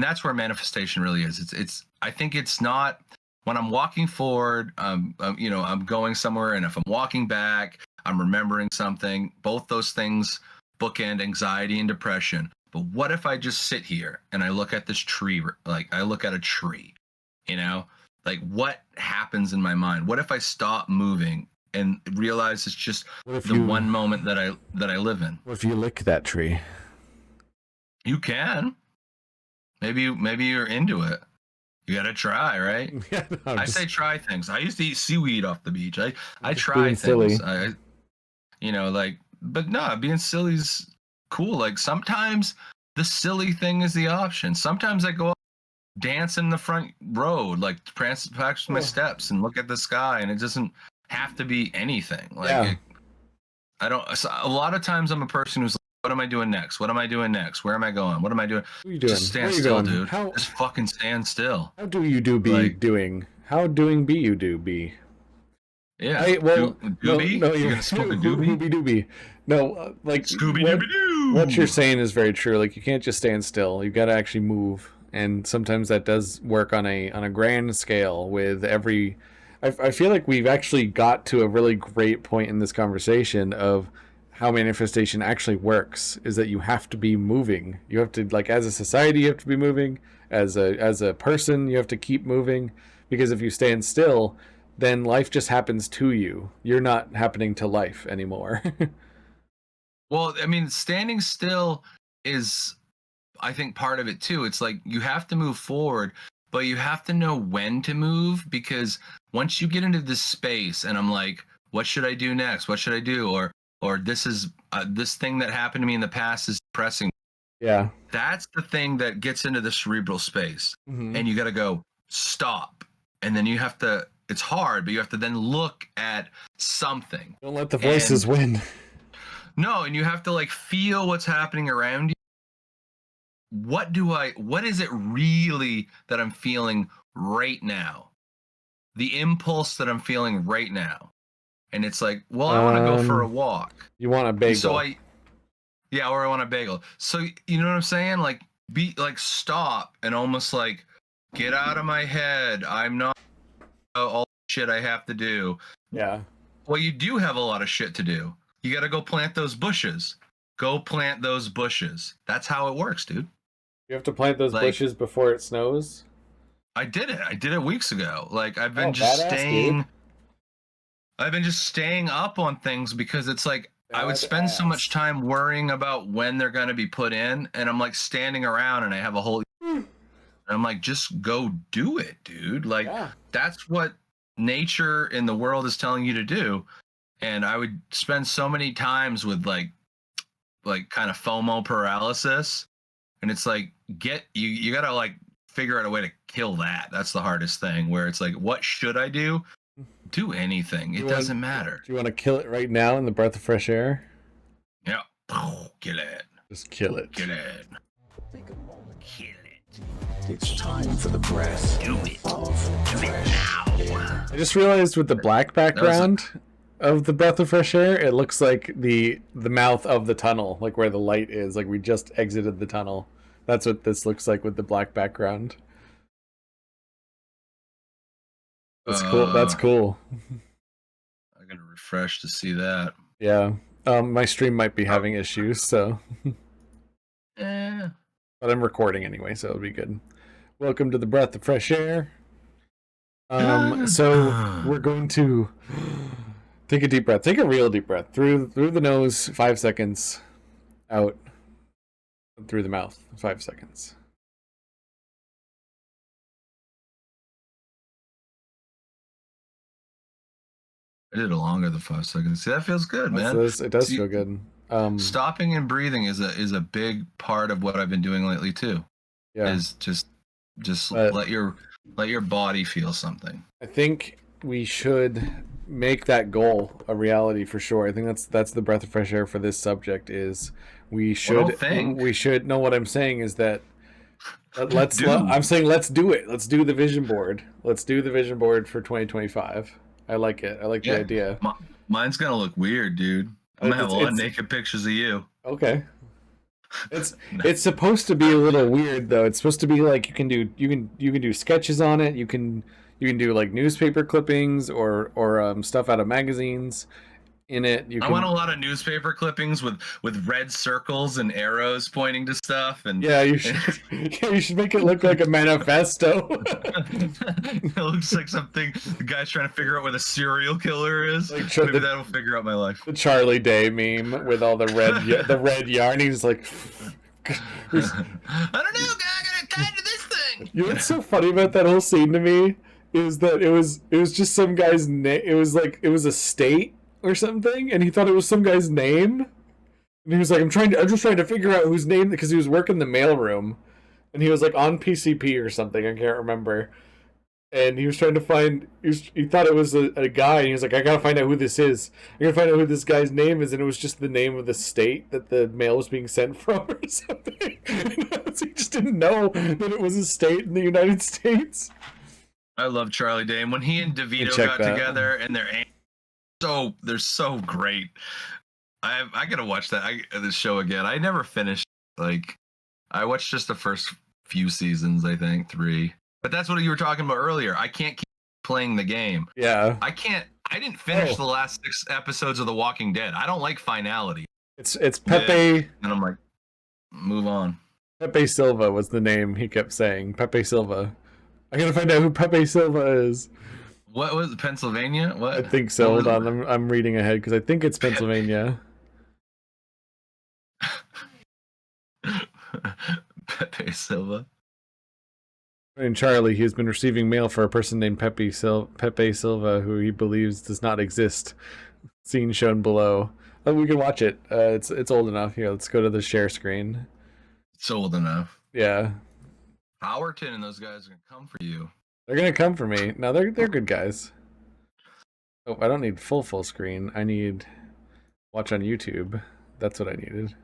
that's where manifestation really is. It's I think it's not when I'm walking forward, I'm going somewhere, and if I'm walking back, I'm remembering something. Both those things bookend anxiety and depression. But what if I just sit here and I look at this tree, like I look at a tree, like what happens in my mind? What if I stop moving and realize it's just one moment that I live in? What if you lick that tree? You can. Maybe you're into it. You gotta try, right? Yeah, no, I say try things. I used to eat seaweed off the beach. I try things. Silly. But no, being silly's cool. Like sometimes the silly thing is the option. Sometimes I go up, dance in the front road, like practice my steps and look at the sky, and it doesn't have to be anything. Like a lot of times I'm a person who's like, what am I doing next? What am I doing next? Where am I going? What am I doing? What are you doing? Just stand still, dude. Just fucking stand still. How do you do be like, doing? How doing be you do be? Yeah. Doobie? No, you're gonna smoke a doobie? Doobie. No, like Scooby Dooby Doo. What you're saying is very true. Like you can't just stand still. You got to actually move, and sometimes that does work on a grand scale with every. I feel like we've actually got to a really great point in this conversation of how manifestation actually works, is that you have to be moving. You have to, like, as a society, you have to be moving. As a person, you have to keep moving, because if you stand still, then life just happens to you. You're not happening to life anymore. Well, I mean, standing still is, I think, part of it too. It's like you have to move forward, but you have to know when to move, because once you get into this space and I'm like, what should I do next? What should I do? Or this is this thing that happened to me in the past is depressing. Yeah. That's the thing that gets into the cerebral space. Mm-hmm. And you got to go stop. And then you have to, it's hard, but you have to then look at something. Don't let the voices win. No, and you have to like feel what's happening around you. What is it really that I'm feeling right now? The impulse that I'm feeling right now. And it's like, well, I want to go for a walk. You want a bagel. Or I want a bagel. So you know what I'm saying? Like stop and almost like get out of my head. I'm not all the shit I have to do. Yeah. Well, you do have a lot of shit to do. You got to go plant those bushes. Go plant those bushes. That's how it works, dude. You have to plant those bushes before it snows? I did it weeks ago. Like I've been staying up on things, because it's like I would spend so much time worrying about when they're going to be put in, and I'm like standing around and I have a whole And I'm like, just go do it, dude. Like, Yeah. that's what nature in the world is telling you to do. And I would spend so many times with like kind of FOMO paralysis. And it's like, you gotta like figure out a way to kill that. That's the hardest thing, where it's like, what should I do? Do anything. It doesn't matter. Do you want to kill it right now in the breath of fresh air? Yeah. Kill it. Just kill it. Kill it. Take a moment. Kill it. It's time for the breath. Do it. Do it now. I just realized with the black background of the breath of fresh air, it looks like the mouth of the tunnel, like where the light is. Like we just exited the tunnel. That's what this looks like with the black background. That's cool. That's cool. I gotta refresh to see that. Yeah. My stream might be having issues, so. Yeah. But I'm recording anyway, so it'll be good. Welcome to the breath of fresh air. So we're going to take a deep breath. Take a real deep breath through the nose, 5 seconds. Out through the mouth, 5 seconds. I did it longer than 5 seconds. See, that feels good, man. It does See, feel good. Stopping and breathing is a big part of what I've been doing lately too. Yeah. Is just let your body feel something. I think we should make that goal a reality for sure. I think that's the breath of fresh air for this subject. Is we should know what I'm saying is that I'm saying let's do it. Let's do the vision board. Let's do the vision board for 2025. I like it. I like the idea. Mine's gonna look weird, dude. I'm gonna have a lot of naked pictures of you. Okay. It's supposed to be a little weird though. It's supposed to be like you can do sketches on it. You can do like newspaper clippings or stuff out of magazines in it. I want a lot of newspaper clippings with red circles and arrows pointing to stuff. And yeah, you should you should make it look like a manifesto. It looks like something the guy's trying to figure out where the serial killer is. Like, maybe that'll figure out my life. The Charlie Day meme with all the red yarn. He's like, I don't know, guy. I gotta tie to this thing. You know what's so funny about that whole scene to me is that it was just some guy's name. It was like it was a state or something, and he thought it was some guy's name, and he was like, I'm just trying to figure out whose name, because he was working the mailroom, and he was like on PCP or something, I can't remember, and he was trying to find, he thought it was a guy, and he was like, I gotta find out who this is, I gotta find out who this guy's name is, and it was just the name of the state that the mail was being sent from or something. He just didn't know that it was a state in the United States. I love Charlie Day, and when he and DeVito got together, and they're so great. I gotta watch this show again. I never finished. Like, I watched just the first few seasons. I think 3. But that's what you were talking about earlier. I can't keep playing the game. Yeah. I didn't finish the last 6 episodes of The Walking Dead. I don't like finality. It's Pepe. And I'm like, move on. Pepe Silva was the name he kept saying. Pepe Silva. I gotta find out who Pepe Silva is. What was it, Pennsylvania? What? I think so. Hold on, I'm reading ahead because I think it's Pennsylvania. Pepe Silva. In Charlie, he has been receiving mail for a person named Pepe Silva, who he believes does not exist. Scene shown below. Oh, we can watch it. It's old enough. Here, let's go to the share screen. It's old enough. Yeah. Howerton and those guys are gonna come for you. They're gonna come for me. No, they're good guys. Oh, I don't need full screen. I need watch on YouTube. That's what I needed.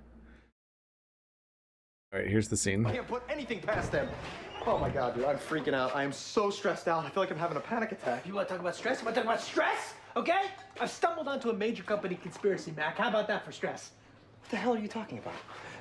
All right, here's the scene. I can't put anything past them. Oh my god, dude, I'm freaking out. I am so stressed out. I feel like I'm having a panic attack. You want to talk about stress? You want to talk about stress? Okay? I've stumbled onto a major company conspiracy, Mac. How about that for stress? What the hell are you talking about?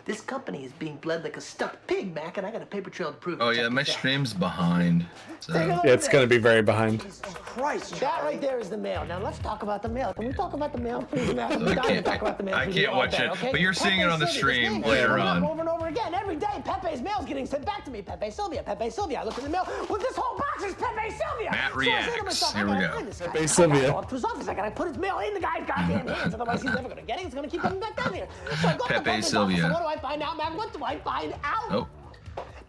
This company is being bled like a stuffed pig, Mac, and I got a paper trail to prove it. Oh yeah, my stream's behind. So. Yeah, it's gonna be very behind. Jesus Christ, that right there is the mail. Now let's talk about the mail. Can we talk about the mail, please, Mac? I can't watch it, okay? But you're seeing it on the stream later on. Over and over again. Every day, Pepe's mail's getting sent back to me. Pepe Sylvia, Pepe Sylvia. I look in the mail. Well, this whole box is Pepe Sylvia. Matt reacts. Here we go. Pepe Sylvia. I go up to his office. I gotta put his mail in the guy's goddamn hands. Otherwise, he's never gonna get it. He's gonna keep coming back down here. So I go up to Pepe Pepe's Sylvia. office, and what do I find out, Mac? What do I find out? Oh.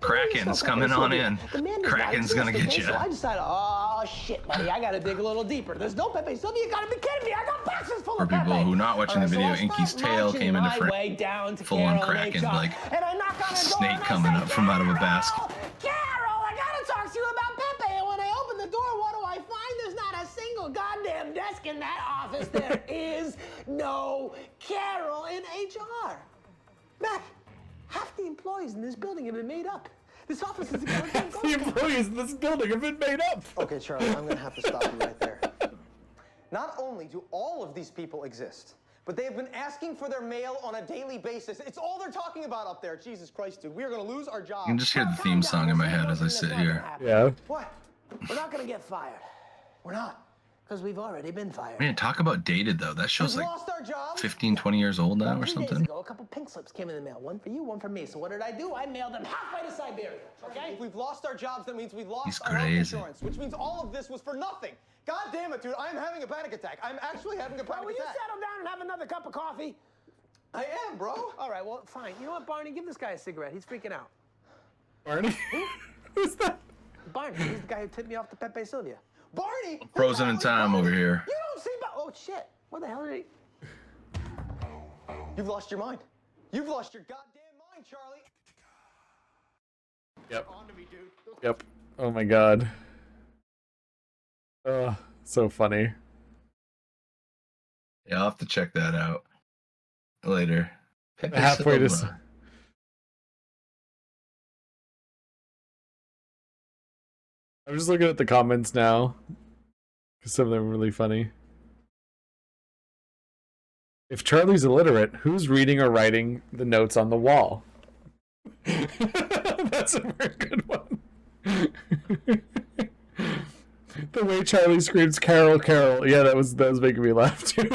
Kraken's coming on in. The man does not Kraken's gonna exist, get okay? you. So I decided, oh shit, buddy, I gotta dig a little deeper. There's no Pepe Sylvia. You gotta be kidding me. I got boxes full For of Pepe. people who are not watching the All video, right, so I'll Inky's start tail marching came into my frame. way down to Full-on Carol Kraken, HR, like and I knock on the door snake and I coming say, up from out of a basket. Carol, I gotta talk to you about Pepe. And when I open the door, what do I find? There's not a single goddamn desk in that office. There is no Carol in HR. Mac, half the employees in this building have been made up. This office is a goddamn ghost The town. employees in this building have been made up. Okay, Charlie, I'm gonna have to stop you right there. Not only do all of these people exist, but they have been asking for their mail on a daily basis. It's all they're talking about up there. Jesus Christ, dude. We are gonna lose our jobs. You can just hear the theme song in my head as I sit here. Yeah. What? We're not gonna get fired. We're not. Because we've already been fired. Man, talk about dated though. That show's We've like lost our jobs. 15, 20 years old now or 3 days something. ago, a couple pink slips came in the mail. One for you, one for me. So what did I do? I mailed them halfway to Siberia. Okay? If we've lost our jobs, that means we've He's lost our health crazy. insurance, which means all of this was for nothing. God damn it, dude. I'm having a panic attack. I'm actually having a Well, panic will you attack. settle down and have another cup of coffee? I am, bro. All right, well, fine. You know what, Barney? Give this guy a cigarette. He's freaking out. Barney? Who's that? Barney, he's the guy who tipped me off to Pepe Sylvia. Barney! Frozen in time over here. You don't see Oh, shit. What the hell did he... You've lost your mind. You've lost your goddamn mind, Charlie. Yep. On to me, dude. Yep. Oh my god. So funny. Yeah, I'll have to check that out later. Halfway to... Silva. I'm just looking at the comments now. Because some of them are really funny. If Charlie's illiterate, who's reading or writing the notes on the wall? That's a very good one. The way Charlie screams "Carol, Carol." Yeah, that was making me laugh too.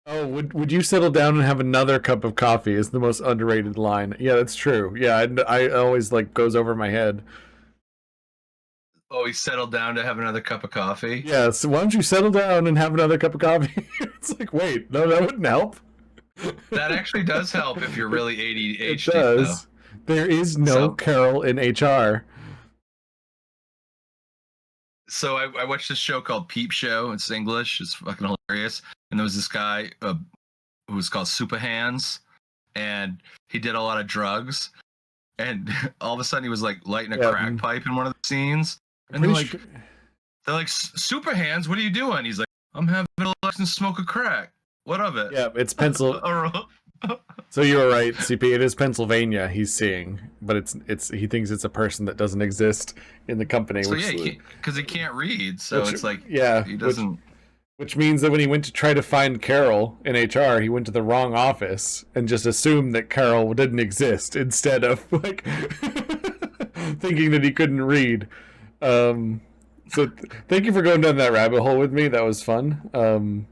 Oh, would you settle down and have another cup of coffee is the most underrated line. Yeah, that's true. Yeah, I always like goes over my head. Oh, he settled down to have another cup of coffee. Yeah, so why don't you settle down and have another cup of coffee? It's like, wait, no, that wouldn't help. That actually does help if you're really It ADHD. does. There is no So- Carol in HR. So I watched this show called Peep Show. It's English. It's fucking hilarious. And there was this guy who was called Super Hands, and he did a lot of drugs. And all of a sudden, he was like lighting a Yeah. crack pipe in one of the scenes. And they're like, Super Hands, what are you doing? He's like, I'm having a license to smoke a crack. What of it? Yeah, it's pencil. So you were right, CP. It is Pennsylvania he's seeing, but it's he thinks it's a person that doesn't exist in the company. So which, yeah, because he can't read. So which- it's like, yeah, he doesn't. Which means that when he went to try to find Carol in HR, he went to the wrong office and just assumed that Carol didn't exist instead of like thinking that he couldn't read. Thank you for going down that rabbit hole with me. That was fun.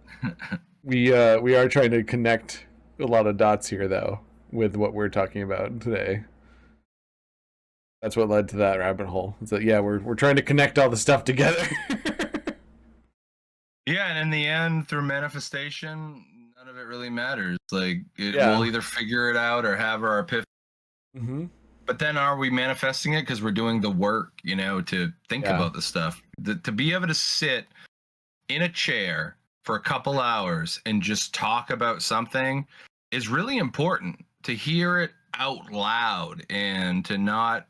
We are trying to connect a lot of dots here, though, with what we're talking about today. That's what led to that rabbit hole. So yeah, we're trying to connect all the stuff together. Yeah, and in the end, through manifestation, none of it really matters. Like, Yeah. we'll either figure it out or have our epiphany. Mm-hmm. But then are we manifesting it because we're doing the work, to think Yeah. about the stuff? To be able to sit in a chair for a couple hours and just talk about something is really important. To hear it out loud and to not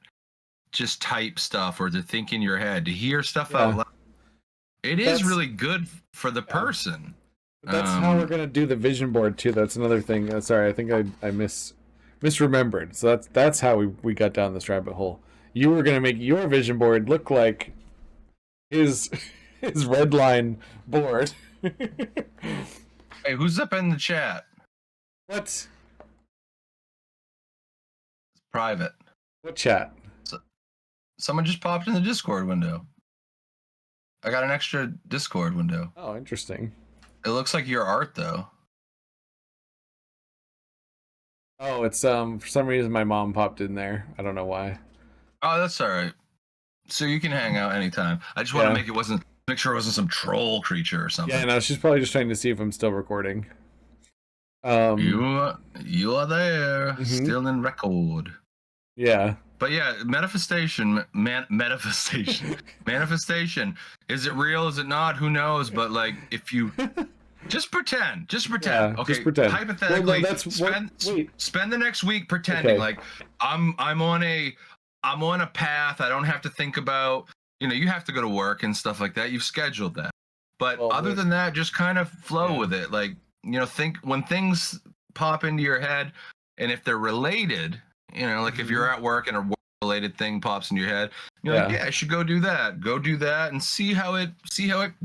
just type stuff or to think in your head. To hear stuff Yeah. out loud. It is That's- really good for the person. That's how we're gonna do the vision board too. That's another thing. Sorry, I think I misremembered. So that's how we got down this rabbit hole. You were gonna make your vision board look like his red line board. Hey, who's up in the chat? What? It's private. What chat? Someone just popped in the Discord window. I got an extra Discord window. Oh, interesting. It looks like your art though. Oh, it's for some reason my mom popped in there. I don't know why. Oh, that's all right. So you can hang out anytime. I just want to make sure it wasn't some troll creature or something. Yeah, no, she's probably just trying to see if I'm still recording. You are there, still in record. Yeah. But yeah, manifestation. Is it real? Is it not? Who knows? But like, if you just pretend. Yeah, Okay, just pretend. hypothetically, Well, no, spend the next week pretending Okay. like I'm on a path. I don't have to think about, you have to go to work and stuff like that. You've scheduled that. But other than that, just kind of flow with it. Like, think when things pop into your head, and if they're related, like if you're at work and a related thing pops into your head, you're like, yeah, I should go do that. Go do that and see how it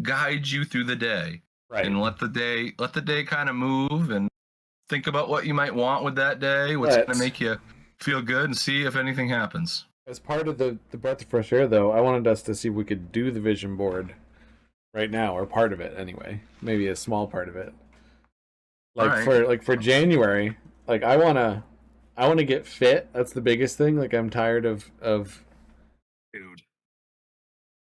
guides you through the day. Right. And let the day kind of move, and think about what you might want with that day, what's going to make you feel good, and see if anything happens. As part of the breath of fresh air, though, I wanted us to see if we could do the vision board right now, or part of it anyway. Maybe a small part of it. For January, like I wanna get fit. That's the biggest thing. Like I'm tired of Dude.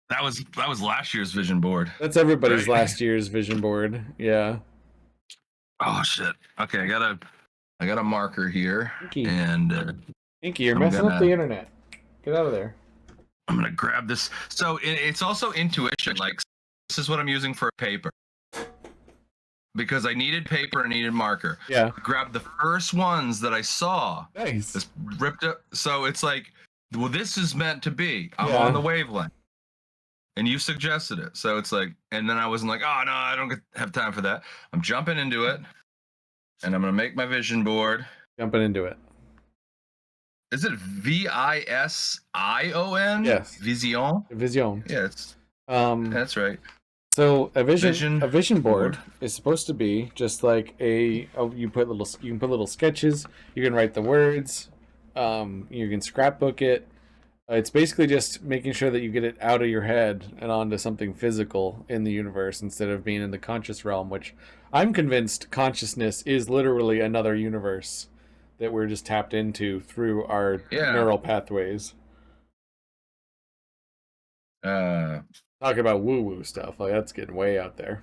That was last year's vision board. That's everybody's last year's vision board. Yeah. Oh shit. Okay, I got a marker here. Inky, you're messing up the internet. Get out of there. I'm gonna grab this. So it's also intuition. Like, this is what I'm using for a paper. Because I needed paper and needed marker. Yeah. Grab the first ones that I saw. Nice. Just ripped up. So it's like, well, this is meant to be. I'm on the wavelength. And you suggested it. So it's like, and then I wasn't like, oh no, I don't have time for that. I'm jumping into it. And I'm gonna make my vision board. Jumping into it. Is it Vision? Yes. Vision. Yeah, it's. That's right. So a vision board is supposed to be just like you can put little sketches. You can write the words. You can scrapbook it. It's basically just making sure that you get it out of your head and onto something physical in the universe instead of being in the conscious realm, which I'm convinced consciousness is literally another universe that we're just tapped into through our neural pathways. Talking about woo-woo stuff, like that's getting way out there.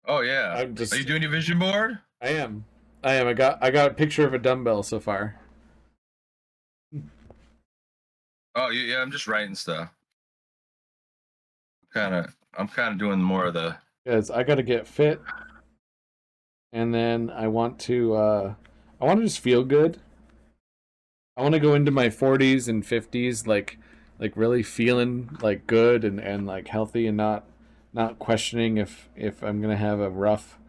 Oh yeah. Are you doing your vision board? I am. I got a picture of a dumbbell so far. Oh yeah, I'm just writing stuff. I'm kind of doing more of the. Because I got to get fit, and then I want to just feel good. I want to go into my 40s and 50s like really feeling like good and like healthy, and not questioning if I'm gonna have a rough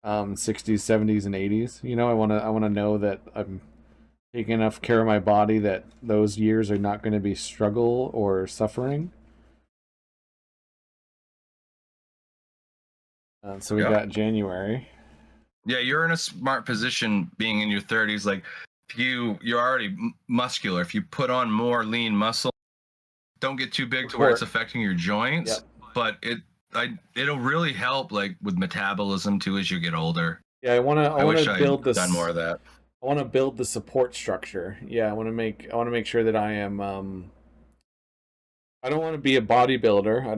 60s, 70s, and 80s. I want to know that I'm taking enough care of my body that those years are not going to be struggle or suffering. So we got January. Yeah, you're in a smart position being in your 30s. Like, you're already muscular. If you put on more lean muscle, don't get too big to where it's affecting your joints. But it'll really help like with metabolism too as you get older. Yeah, I want to build this. Done more of that. I want to build the support structure. Yeah, I want to make sure that I am. I don't want to be a bodybuilder. I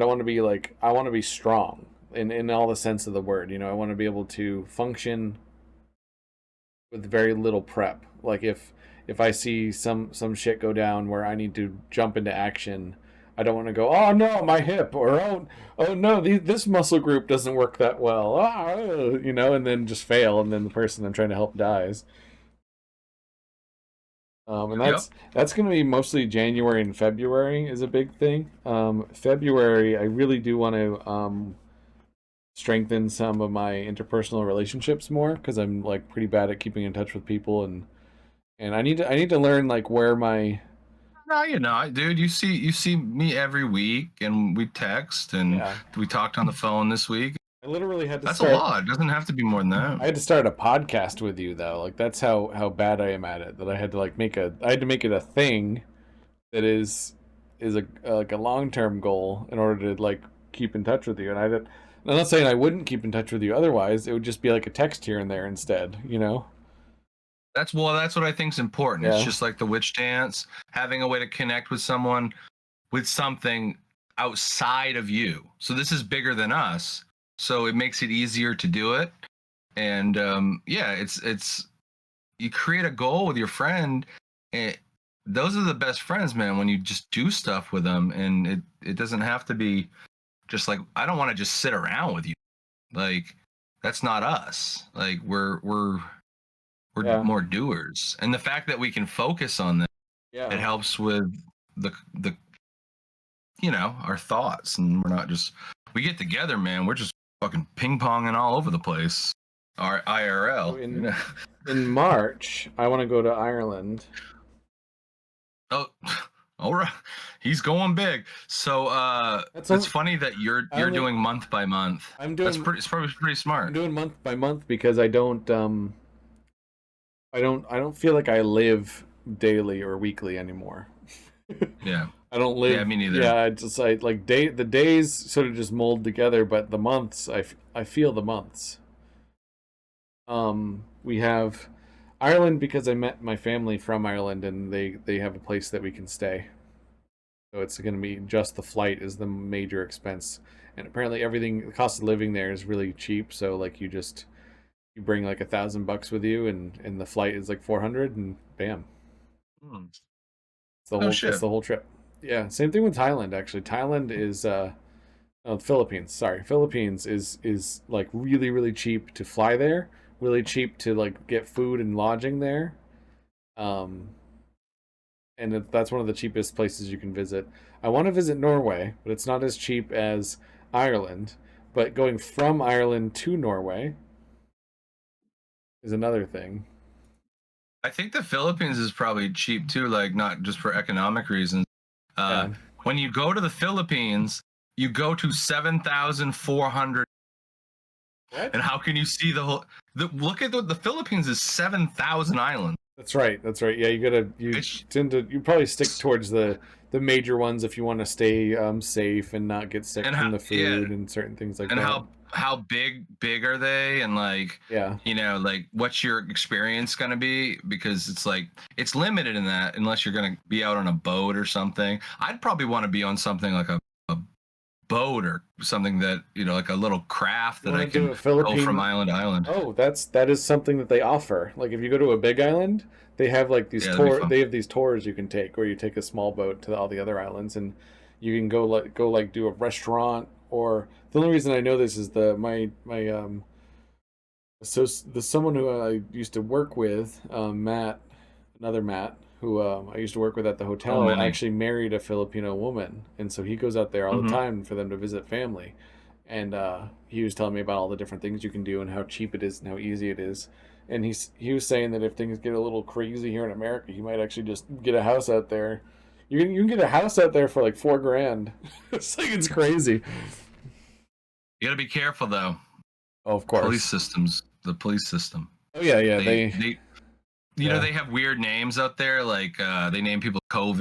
want to be strong in all the sense of the word. I want to be able to function with very little prep. Like if I see some shit go down where I need to jump into action, I don't want to go, oh no, my hip, or oh no, this muscle group doesn't work that well, and then just fail, and then the person I'm trying to help dies. And that's going to be mostly January and February is a big thing. February, I really do want to strengthen some of my interpersonal relationships more, because I'm like pretty bad at keeping in touch with people, and I need to learn like where my. No, you're not, dude. You see me every week, and we text, and we talked on the phone this week. I literally had to. That's a lot. It doesn't have to be more than that. I had to start a podcast with you though. Like that's how bad I am at it. That I had to make it a thing that is a long-term goal in order to like keep in touch with you. And I'm not saying I wouldn't keep in touch with you otherwise. It would just be like a text here and there instead. That's what I think is important. Yeah. It's just like the witch dance, having a way to connect with someone with something outside of you. So this is bigger than us. So it makes it easier to do it. And yeah, it's you create a goal with your friend, and those are the best friends, man, when you just do stuff with them. And it doesn't have to be just like, I don't want to just sit around with you. Like, that's not us. Like, we're Yeah. more doers. And the fact that we can focus on that, Yeah. it helps with the our thoughts. And we're not just, we get together, man, we're just fucking ping-ponging all over the place. Our IRL. So in March, I want to go to Ireland. Oh, all right. He's going big. So it's funny that you're doing month by month. I'm doing. It's probably pretty smart. I'm doing month by month because I don't feel like I live daily or weekly anymore. Yeah. I don't live. Yeah, me neither. Yeah, I just the days sort of just mold together, but the months I feel the months. We have Ireland because I met my family from Ireland, and they have a place that we can stay. So it's going to be just the flight is the major expense, and apparently the cost of living there is really cheap. So like you bring like $1,000 with you, and the flight is like 400, and bam, it's the whole trip. Yeah, same thing with Thailand. Actually, Thailand is the Philippines. Sorry, Philippines is like really really cheap to fly there. Really cheap to like get food and lodging there, and that's one of the cheapest places you can visit. I want to visit Norway, but it's not as cheap as Ireland. But going from Ireland to Norway is another thing. I think the Philippines is probably cheap too, like not just for economic reasons. When you go to the Philippines, you go to 7,400. What? And how can you see the whole? Look at the Philippines is 7,000 islands. That's right. Yeah, you probably stick towards the major ones if you want to stay safe and not get sick from the food and certain things like that. And how big are they? And like, yeah, like what's your experience gonna be? Because it's like it's limited in that unless you're gonna be out on a boat or something. I'd probably want to be on something like a boat or something that like a little craft that I can go from island to island. Oh, that is something that they offer. Like if you go to a big island, they have like these they have these tours you can take where you take a small boat to all the other islands, and you can go do a restaurant. Or the only reason I know this is someone who I used to work with, Matt, another Matt, who I used to work with at the hotel, actually married a Filipino woman, and so he goes out there all the time for them to visit family. And he was telling me about all the different things you can do and how cheap it is and how easy it is. And he was saying that if things get a little crazy here in America, he might actually just get a house out there. You can get a house out there for like $4,000. It's like it's crazy. You got to be careful though. Oh, of course. The police system. Oh yeah. They they have weird names out there, like they name people COVID,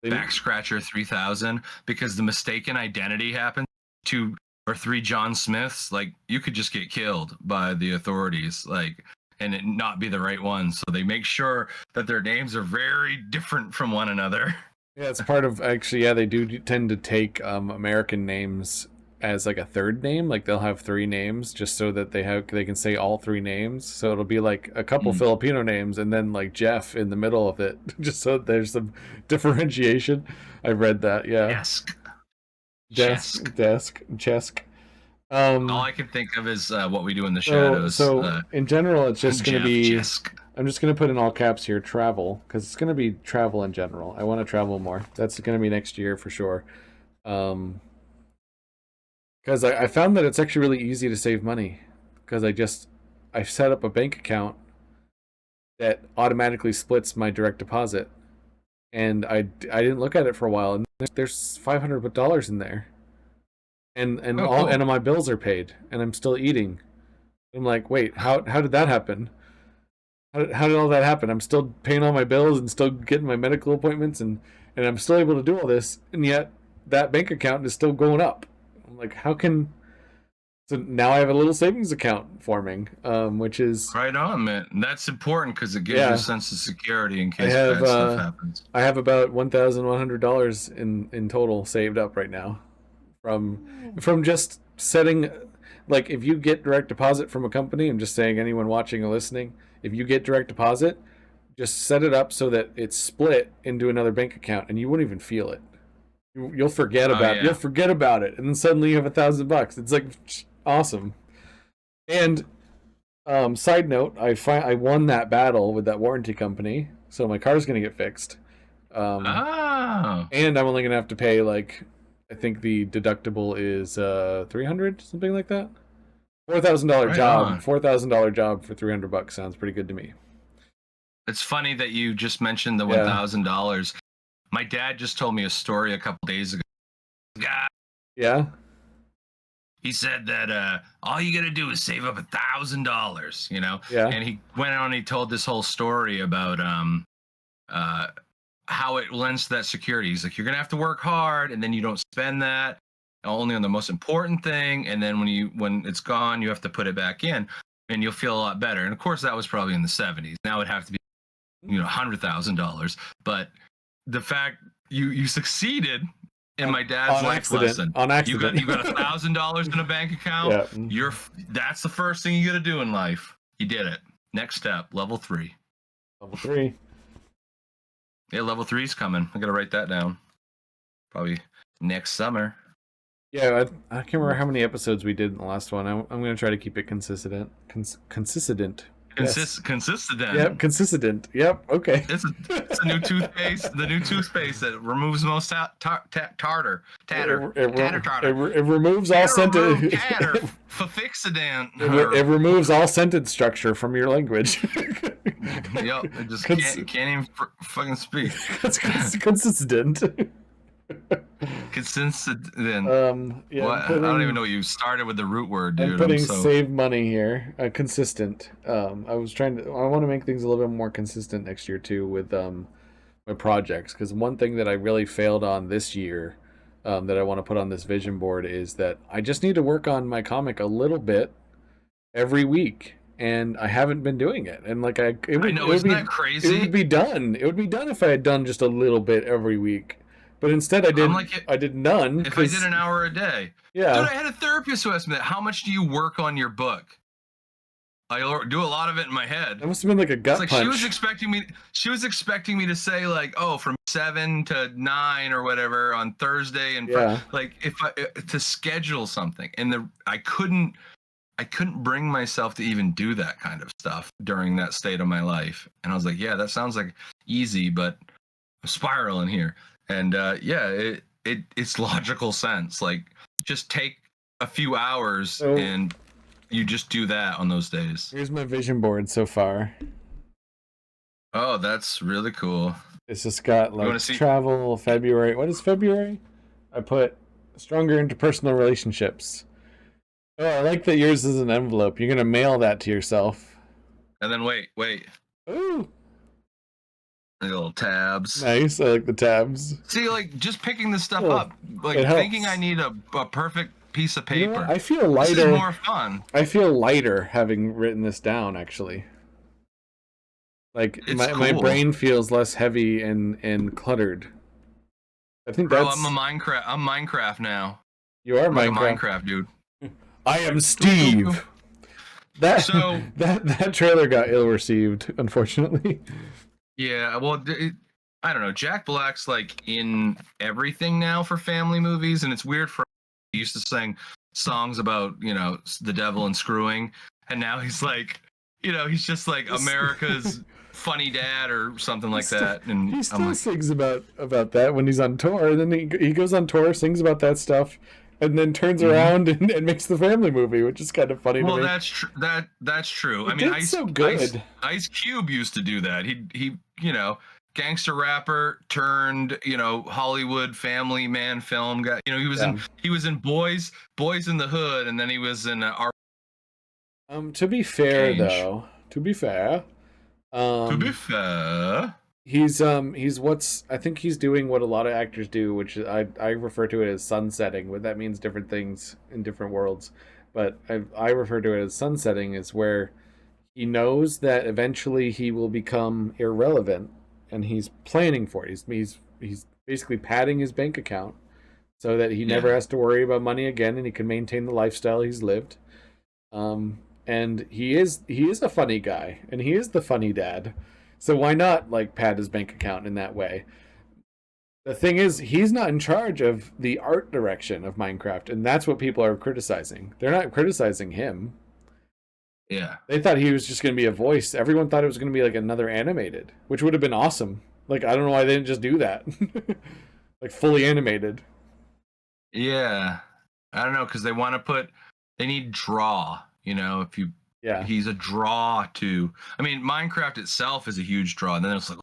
Back Scratcher 3000, because the mistaken identity happens. 2 or 3 John Smiths, like you could just get killed by the authorities, like, and it not be the right one. So they make sure that their names are very different from one another. Yeah, it's part of they do tend to take American names as like a third name. Like they'll have 3 names just so that they can say all 3 names. So it'll be like a couple Filipino names and then like Jeff in the middle of it, just so there's some differentiation. I've read that. Yeah. Chesk. All I can think of is What We Do in the Shadows. So in general, it's just going to be. I'm just going to put in all caps here, travel, because it's going to be travel in general. I want to travel more. That's going to be next year for sure. Because I found that it's actually really easy to save money. Because I set up a bank account that automatically splits my direct deposit. And I didn't look at it for a while, and there's $500 in there, and and my bills are paid, and I'm still eating. I'm like, wait, how did that happen? How did all that happen? I'm still paying all my bills and still getting my medical appointments, and I'm still able to do all this, and yet that bank account is still going up. I'm like, how can? So now I have a little savings account forming, which is right on, man. And that's important because it gives you a sense of security in case bad stuff happens. I have about $1,100 in total saved up right now, from just setting. like if you get direct deposit from a company, I'm just saying anyone watching or listening, if you get direct deposit, just set it up so that it's split into another bank account and you won't even feel it. You'll forget about it. You'll forget about it, and then suddenly you have $1,000. It's like awesome. And side note, I won that battle with that warranty company, so my car's gonna get fixed. And I'm only gonna have to pay like, I think the deductible is $300, something like that. $4,000 job. $4,000 job for $300 sounds pretty good to me. It's funny that you just mentioned the $1,000. My dad just told me a story a couple days ago. Yeah. He said that all you got to do is save up $1,000, you know? Yeah. And he went on and he told this whole story about how it lends to that security. He's like, you're going to have to work hard, and then you don't spend that only on the most important thing. And then when it's gone, you have to put it back in, and you'll feel a lot better. And of course, that was probably in the 70s. Now it'd have to be, $100,000. But the fact you succeeded in my dad's life lesson. On accident. You got $1,000 in a bank account. Yeah. That's the first thing you got to do in life. You did it. Next step, level 3. Level 3. Yeah, level 3's coming. I got to write that down. Probably next summer. Yeah, I can't remember how many episodes we did in the last one. I'm going to try to keep it consistent. Consistent. Consistent. Yep, consistent. Yep, okay. It's a new toothpaste. The new toothpaste that removes most tatter. It removes all sentence. It removes all sentence structure from your language. Yep, it just can't even fucking speak. It's consistent. Consistent. Yeah, I don't even know. You started with the root word, dude. I'm putting save money here. Consistent. I want to make things a little bit more consistent next year too with my projects, because one thing that I really failed on this year, that I want to put on this vision board, is that I just need to work on my comic a little bit every week. And I haven't been doing it. And like isn't that crazy? It would be done. It would be done if I had done just a little bit every week. But instead, I did none. If I did an hour a day, yeah. Dude, I had a therapist who asked me that. How much do you work on your book? I do a lot of it in my head. That must have been like a gut punch. She was expecting me to say like, oh, from 7 to 9 or whatever on Thursday, and to schedule something, and I couldn't bring myself to even do that kind of stuff during that state of my life. And I was like, yeah, that sounds like easy, but I'm spiraling here. And it's logical sense. Like, just take a few hours and you just do that on those days. Here's my vision board so far. Oh, that's really cool. It's just got like travel, February. What is February? I put stronger interpersonal relationships. Oh, I like that yours is an envelope. You're gonna mail that to yourself. And then wait. Ooh. The little tabs. Nice. I like the tabs. See, like, just picking this stuff up, like thinking I need a perfect piece of paper. You know, I feel lighter. This is more fun. I feel lighter having written this down, actually. Like my brain feels less heavy and cluttered. I think that's. I'm Minecraft now. You are Minecraft. Like a Minecraft dude. I am Steve. That trailer got ill received, unfortunately. Yeah, well, I don't know. Jack Black's like in everything now for family movies, and it's weird for. He used to sing songs about the devil and screwing, and now he's like, he's just like America's funny dad or something like that. And he still sings about that when he's on tour. And then he goes on tour, sings about that stuff, and then turns around and makes the family movie, which is kind of funny to me. Well, that's true. I mean, Ice Cube used to do that. He gangster rapper turned Hollywood family man film guy. He was in Boys in the Hood, and then he was in to be fair, I think he's doing what a lot of actors do, which I refer to it as sunsetting. What that means, different things in different worlds, but I refer to it as sunsetting, is where he knows that eventually he will become irrelevant, and he's planning for it. He's basically padding his bank account so that he never has to worry about money again, and he can maintain the lifestyle he's lived. And he is a funny guy, and he is the funny dad. So why not like pad his bank account in that way? The thing is, he's not in charge of the art direction of Minecraft, and that's what people are criticizing. They're not criticizing him. Yeah. They thought he was just going to be a voice. Everyone thought it was going to be like another animated, which would have been awesome. Like, I don't know why they didn't just do that. Like, fully animated. Yeah. I don't know, because they need draw, you know, if you, he's a draw to, I mean, Minecraft itself is a huge draw, and then it's like,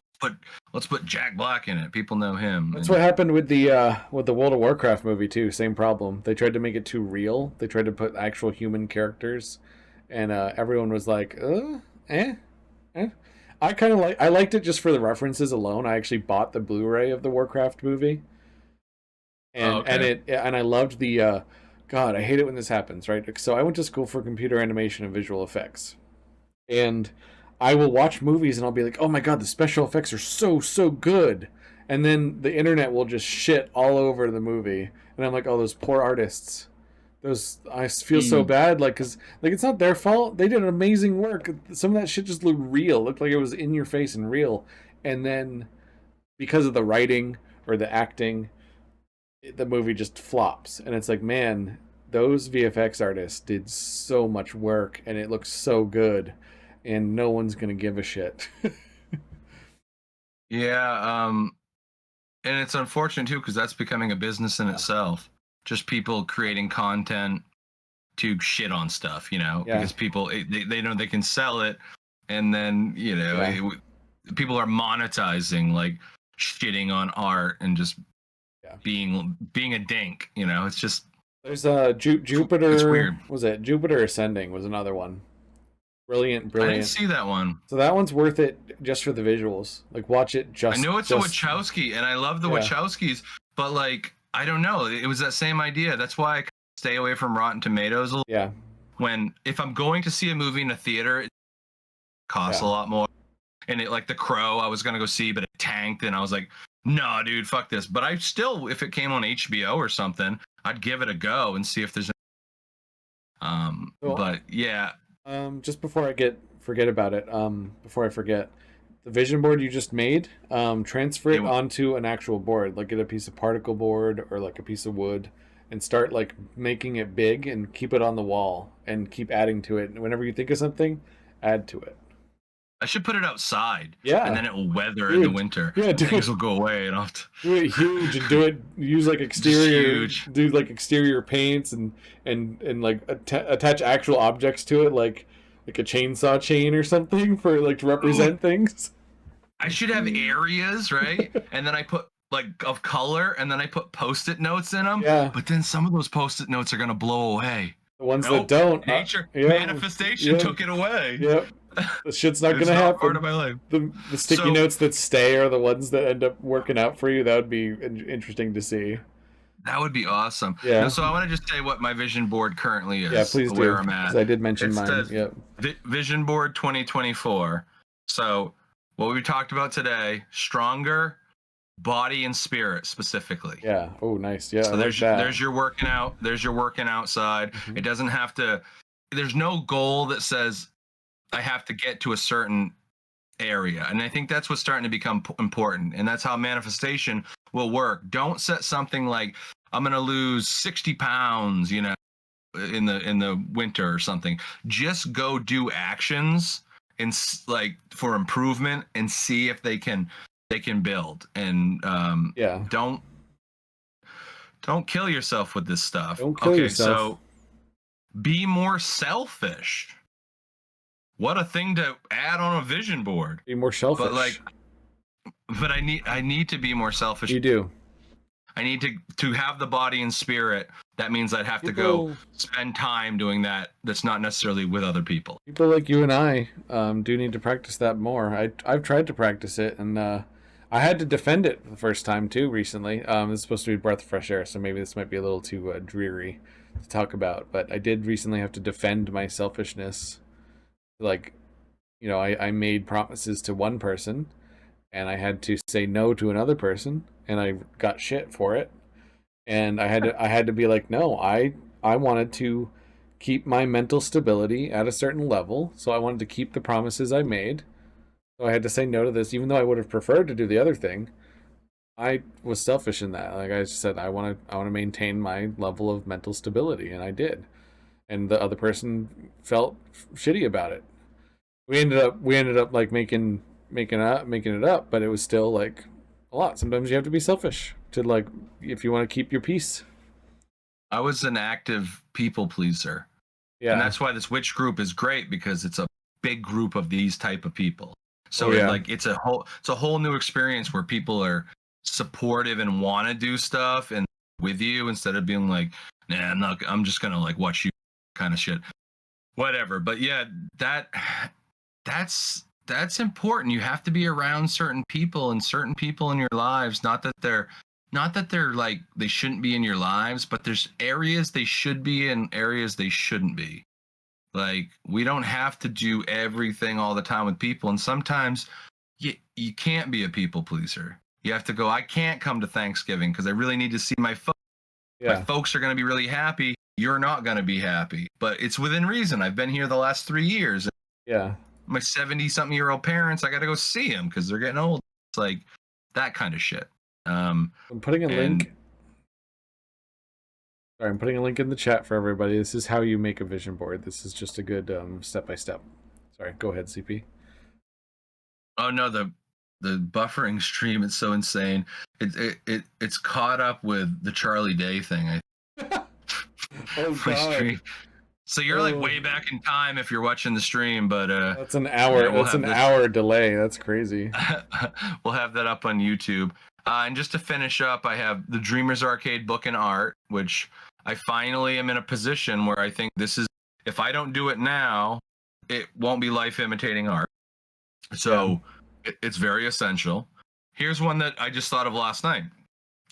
let's put Jack Black in it. People know him. That's what happened with the World of Warcraft movie too. Same problem. They tried to make it too real. They tried to put actual human characters, and everyone was like, I liked it just for the references alone. I actually bought the Blu-ray of the Warcraft movie, and and I loved the God. I hate it when this happens. Right. So I went to school for computer animation and visual effects, and I will watch movies and I'll be like, oh my God, the special effects are so good. And then the internet will just shit all over the movie. And I'm like, oh, those poor artists. I feel so bad. Like, cause like, it's not their fault. They did amazing work. Some of that shit just looked real. Looked like it was in your face and real. And then because of the writing or the acting, the movie just flops. And it's like, man, those VFX artists did so much work and it looks so good. And no one's gonna give a shit. And it's unfortunate too, because that's becoming a business in itself. Just people creating content to shit on stuff, you know, because people they know they can sell it, and then people are monetizing like shitting on art and just being a dink, you know. It's just there's Jupiter. It's weird. Was it Jupiter Ascending? Was another one. Brilliant. I didn't see that one. So that one's worth it just for the visuals. Like, watch it just... I know it's a Wachowski, and I love the Wachowskis, but, like, I don't know. It was that same idea. That's why I stay away from Rotten Tomatoes a little. Yeah. If I'm going to see a movie in a theater, it costs a lot more. And it, like, The Crow, I was going to go see, but it tanked, and I was like, no, dude, fuck this. But I still, if it came on HBO or something, I'd give it a go and see if there's... But, yeah... just before I forget about it, before I forget, the vision board you just made, transfer it onto an actual board, like get a piece of particle board or like a piece of wood, and start like making it big and keep it on the wall and keep adding to it. And whenever you think of something, add to it. I should put it outside. Yeah. And then it will weather in the winter. Yeah, things will go away and I'll have to do it huge and do it use like exterior do like exterior paints and like attach actual objects to it like a chainsaw chain or something for like to represent things. I should have areas, right? And then I put like of color and then I put post-it notes in them. Yeah. But then some of those post-it notes are gonna blow away. The ones that don't. Nature manifestation took it away. Yep. The shit's not gonna happen. Part of my life. The sticky notes that stay are the ones that end up working out for you. That would be interesting to see. That would be awesome. Yeah. So I want to just say what my vision board currently is. Yeah, please do. Where I'm at. I did mention mine. Yep. Vision board 2024. So what we talked about today: stronger body and spirit specifically. Yeah. Oh, nice. Yeah. So there's your working out. There's your working outside. Mm-hmm. It doesn't have to. There's no goal that says I have to get to a certain area, and I think that's what's starting to become important, and that's how manifestation will work. Don't set something like I'm going to lose 60 pounds, you know, in the winter or something. Just go do actions and like for improvement and see if they can build. And don't kill yourself with this stuff. Don't kill yourself. So be more selfish. What a thing to add on a vision board. Be more selfish. But I need to be more selfish. You do. I need to have the body and spirit. That means I'd have to go spend time doing that. That's not necessarily with other people. People like you and I do need to practice that more. I've tried to practice it, and I had to defend it for the first time too recently. It's supposed to be breath of fresh air, so maybe this might be a little too dreary to talk about. But I did recently have to defend my selfishness. Like, you know, I made promises to one person, and I had to say no to another person, and I got shit for it. And I had to be like, no, I wanted to keep my mental stability at a certain level, so I wanted to keep the promises I made. So I had to say no to this, even though I would have preferred to do the other thing. I was selfish in that. Like I just said, I want to maintain my level of mental stability, and I did. And the other person felt shitty about it. We ended up like making it up, but it was still like a lot. Sometimes you have to be selfish to like if you want to keep your peace. I was an active people pleaser. Yeah. And that's why this witch group is great, because it's a big group of these type of people. So it's a whole new experience where people are supportive and want to do stuff and with you, instead of being like, nah, I'm just gonna like watch you kind of shit. Whatever. But yeah, that's important. You have to be around certain people and certain people in your lives. Not that they're like they shouldn't be in your lives, but there's areas they should be in, areas they shouldn't be. Like, we don't have to do everything all the time with people, and sometimes you can't be a people pleaser. You have to go, I can't come to Thanksgiving because I really need to see my folks. Yeah. My folks are going to be really happy. You're not going to be happy, but it's within reason. I've been here the last 3 years. Yeah. My 70-something-year-old parents, I got to go see them because they're getting old. It's like that kind of shit. I'm putting a link. Sorry, I'm putting a link in the chat for everybody. This is how you make a vision board. This is just a good step-by-step. Sorry, go ahead, CP. Oh no, the buffering stream, it's so insane. It's caught up with the Charlie Day thing. Oh god. So you're like way back in time if you're watching the stream, but that's an hour. That's an hour delay. That's crazy. We'll have that up on YouTube. And just to finish up, I have the Dreamers Arcade book and art, which I finally am in a position where I think this is, if I don't do it now, it won't be life imitating art. So it's very essential. Here's one that I just thought of last night.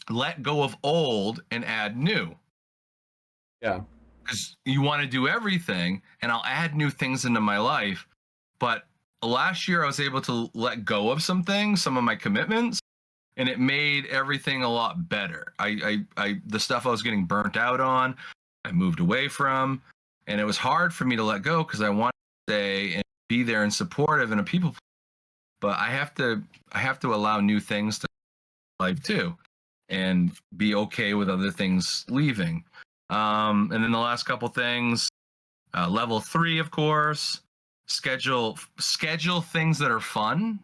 Let go of old and add new. Yeah. Because you want to do everything, and I'll add new things into my life. But last year I was able to let go of some things, some of my commitments, and it made everything a lot better. The stuff I was getting burnt out on, I moved away from, and it was hard for me to let go because I wanted to stay and be there and supportive and a people. But I have to allow new things to life too, and be okay with other things leaving. And then the last couple things, level 3, of course, schedule things that are fun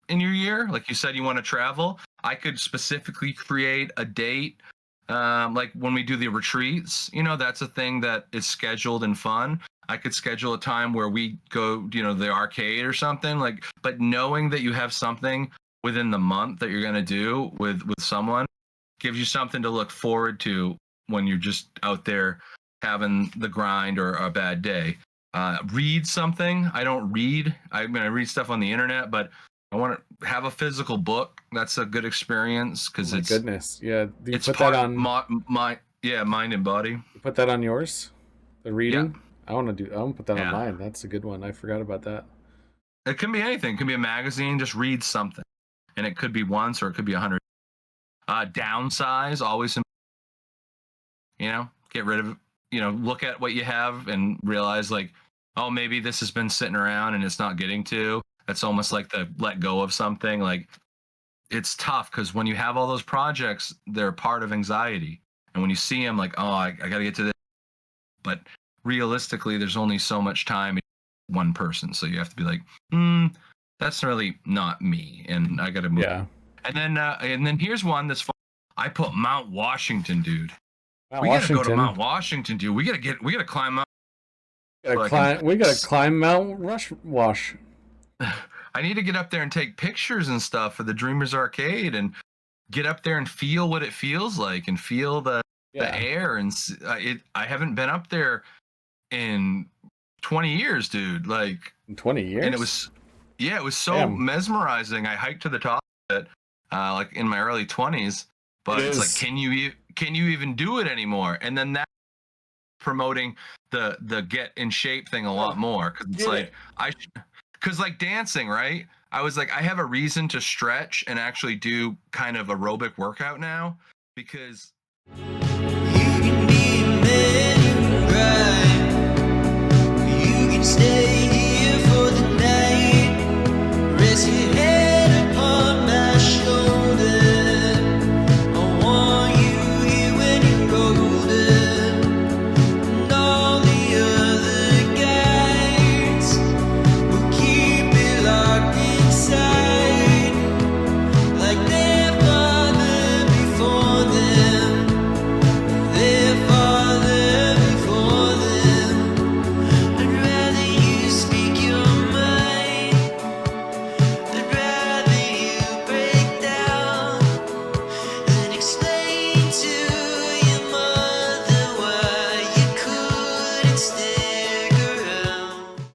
in your year. Like you said, you want to travel. I could specifically create a date. Like when we do the retreats, that's a thing that is scheduled and fun. I could schedule a time where we go, the arcade or something, like, but knowing that you have something within the month that you're going to do with someone gives you something to look forward to when you're just out there having the grind or a bad day. Read something. I don't read. I read stuff on the internet, but I want to have a physical book. That's a good experience because it's goodness. Yeah. You it's put part that on mind and body. You put that on yours? The reading? Yeah. I want to put that on mine. That's a good one. I forgot about that. It can be anything. It can be a magazine. Just read something. And it could be once or it could be 100. Downsize, always, get rid of, look at what you have and realize like, oh, maybe this has been sitting around and it's not getting to. That's almost like the let go of something. Like, it's tough because when you have all those projects, they're part of anxiety. And when you see them, like, oh, I got to get to this. But realistically, there's only so much time in one person. So you have to be like, that's really not me. And I got to move. Yeah. And then here's one that's fun. I put Mount Washington, dude. We gotta go to Mount Washington, dude. We gotta climb Mount. We gotta climb Mount Rushwash. I need to get up there and take pictures and stuff for the Dreamers Arcade and get up there and feel what it feels like and feel the air. And I haven't been up there in 20 years, dude. Like 20 years. And it was so mesmerizing. I hiked to the top of it, like in my early 20s. But it's like, can you even do it anymore? And then that promoting the get in shape thing a lot more because it's like because like dancing, right? I was like, I have a reason to stretch and actually do kind of aerobic workout now because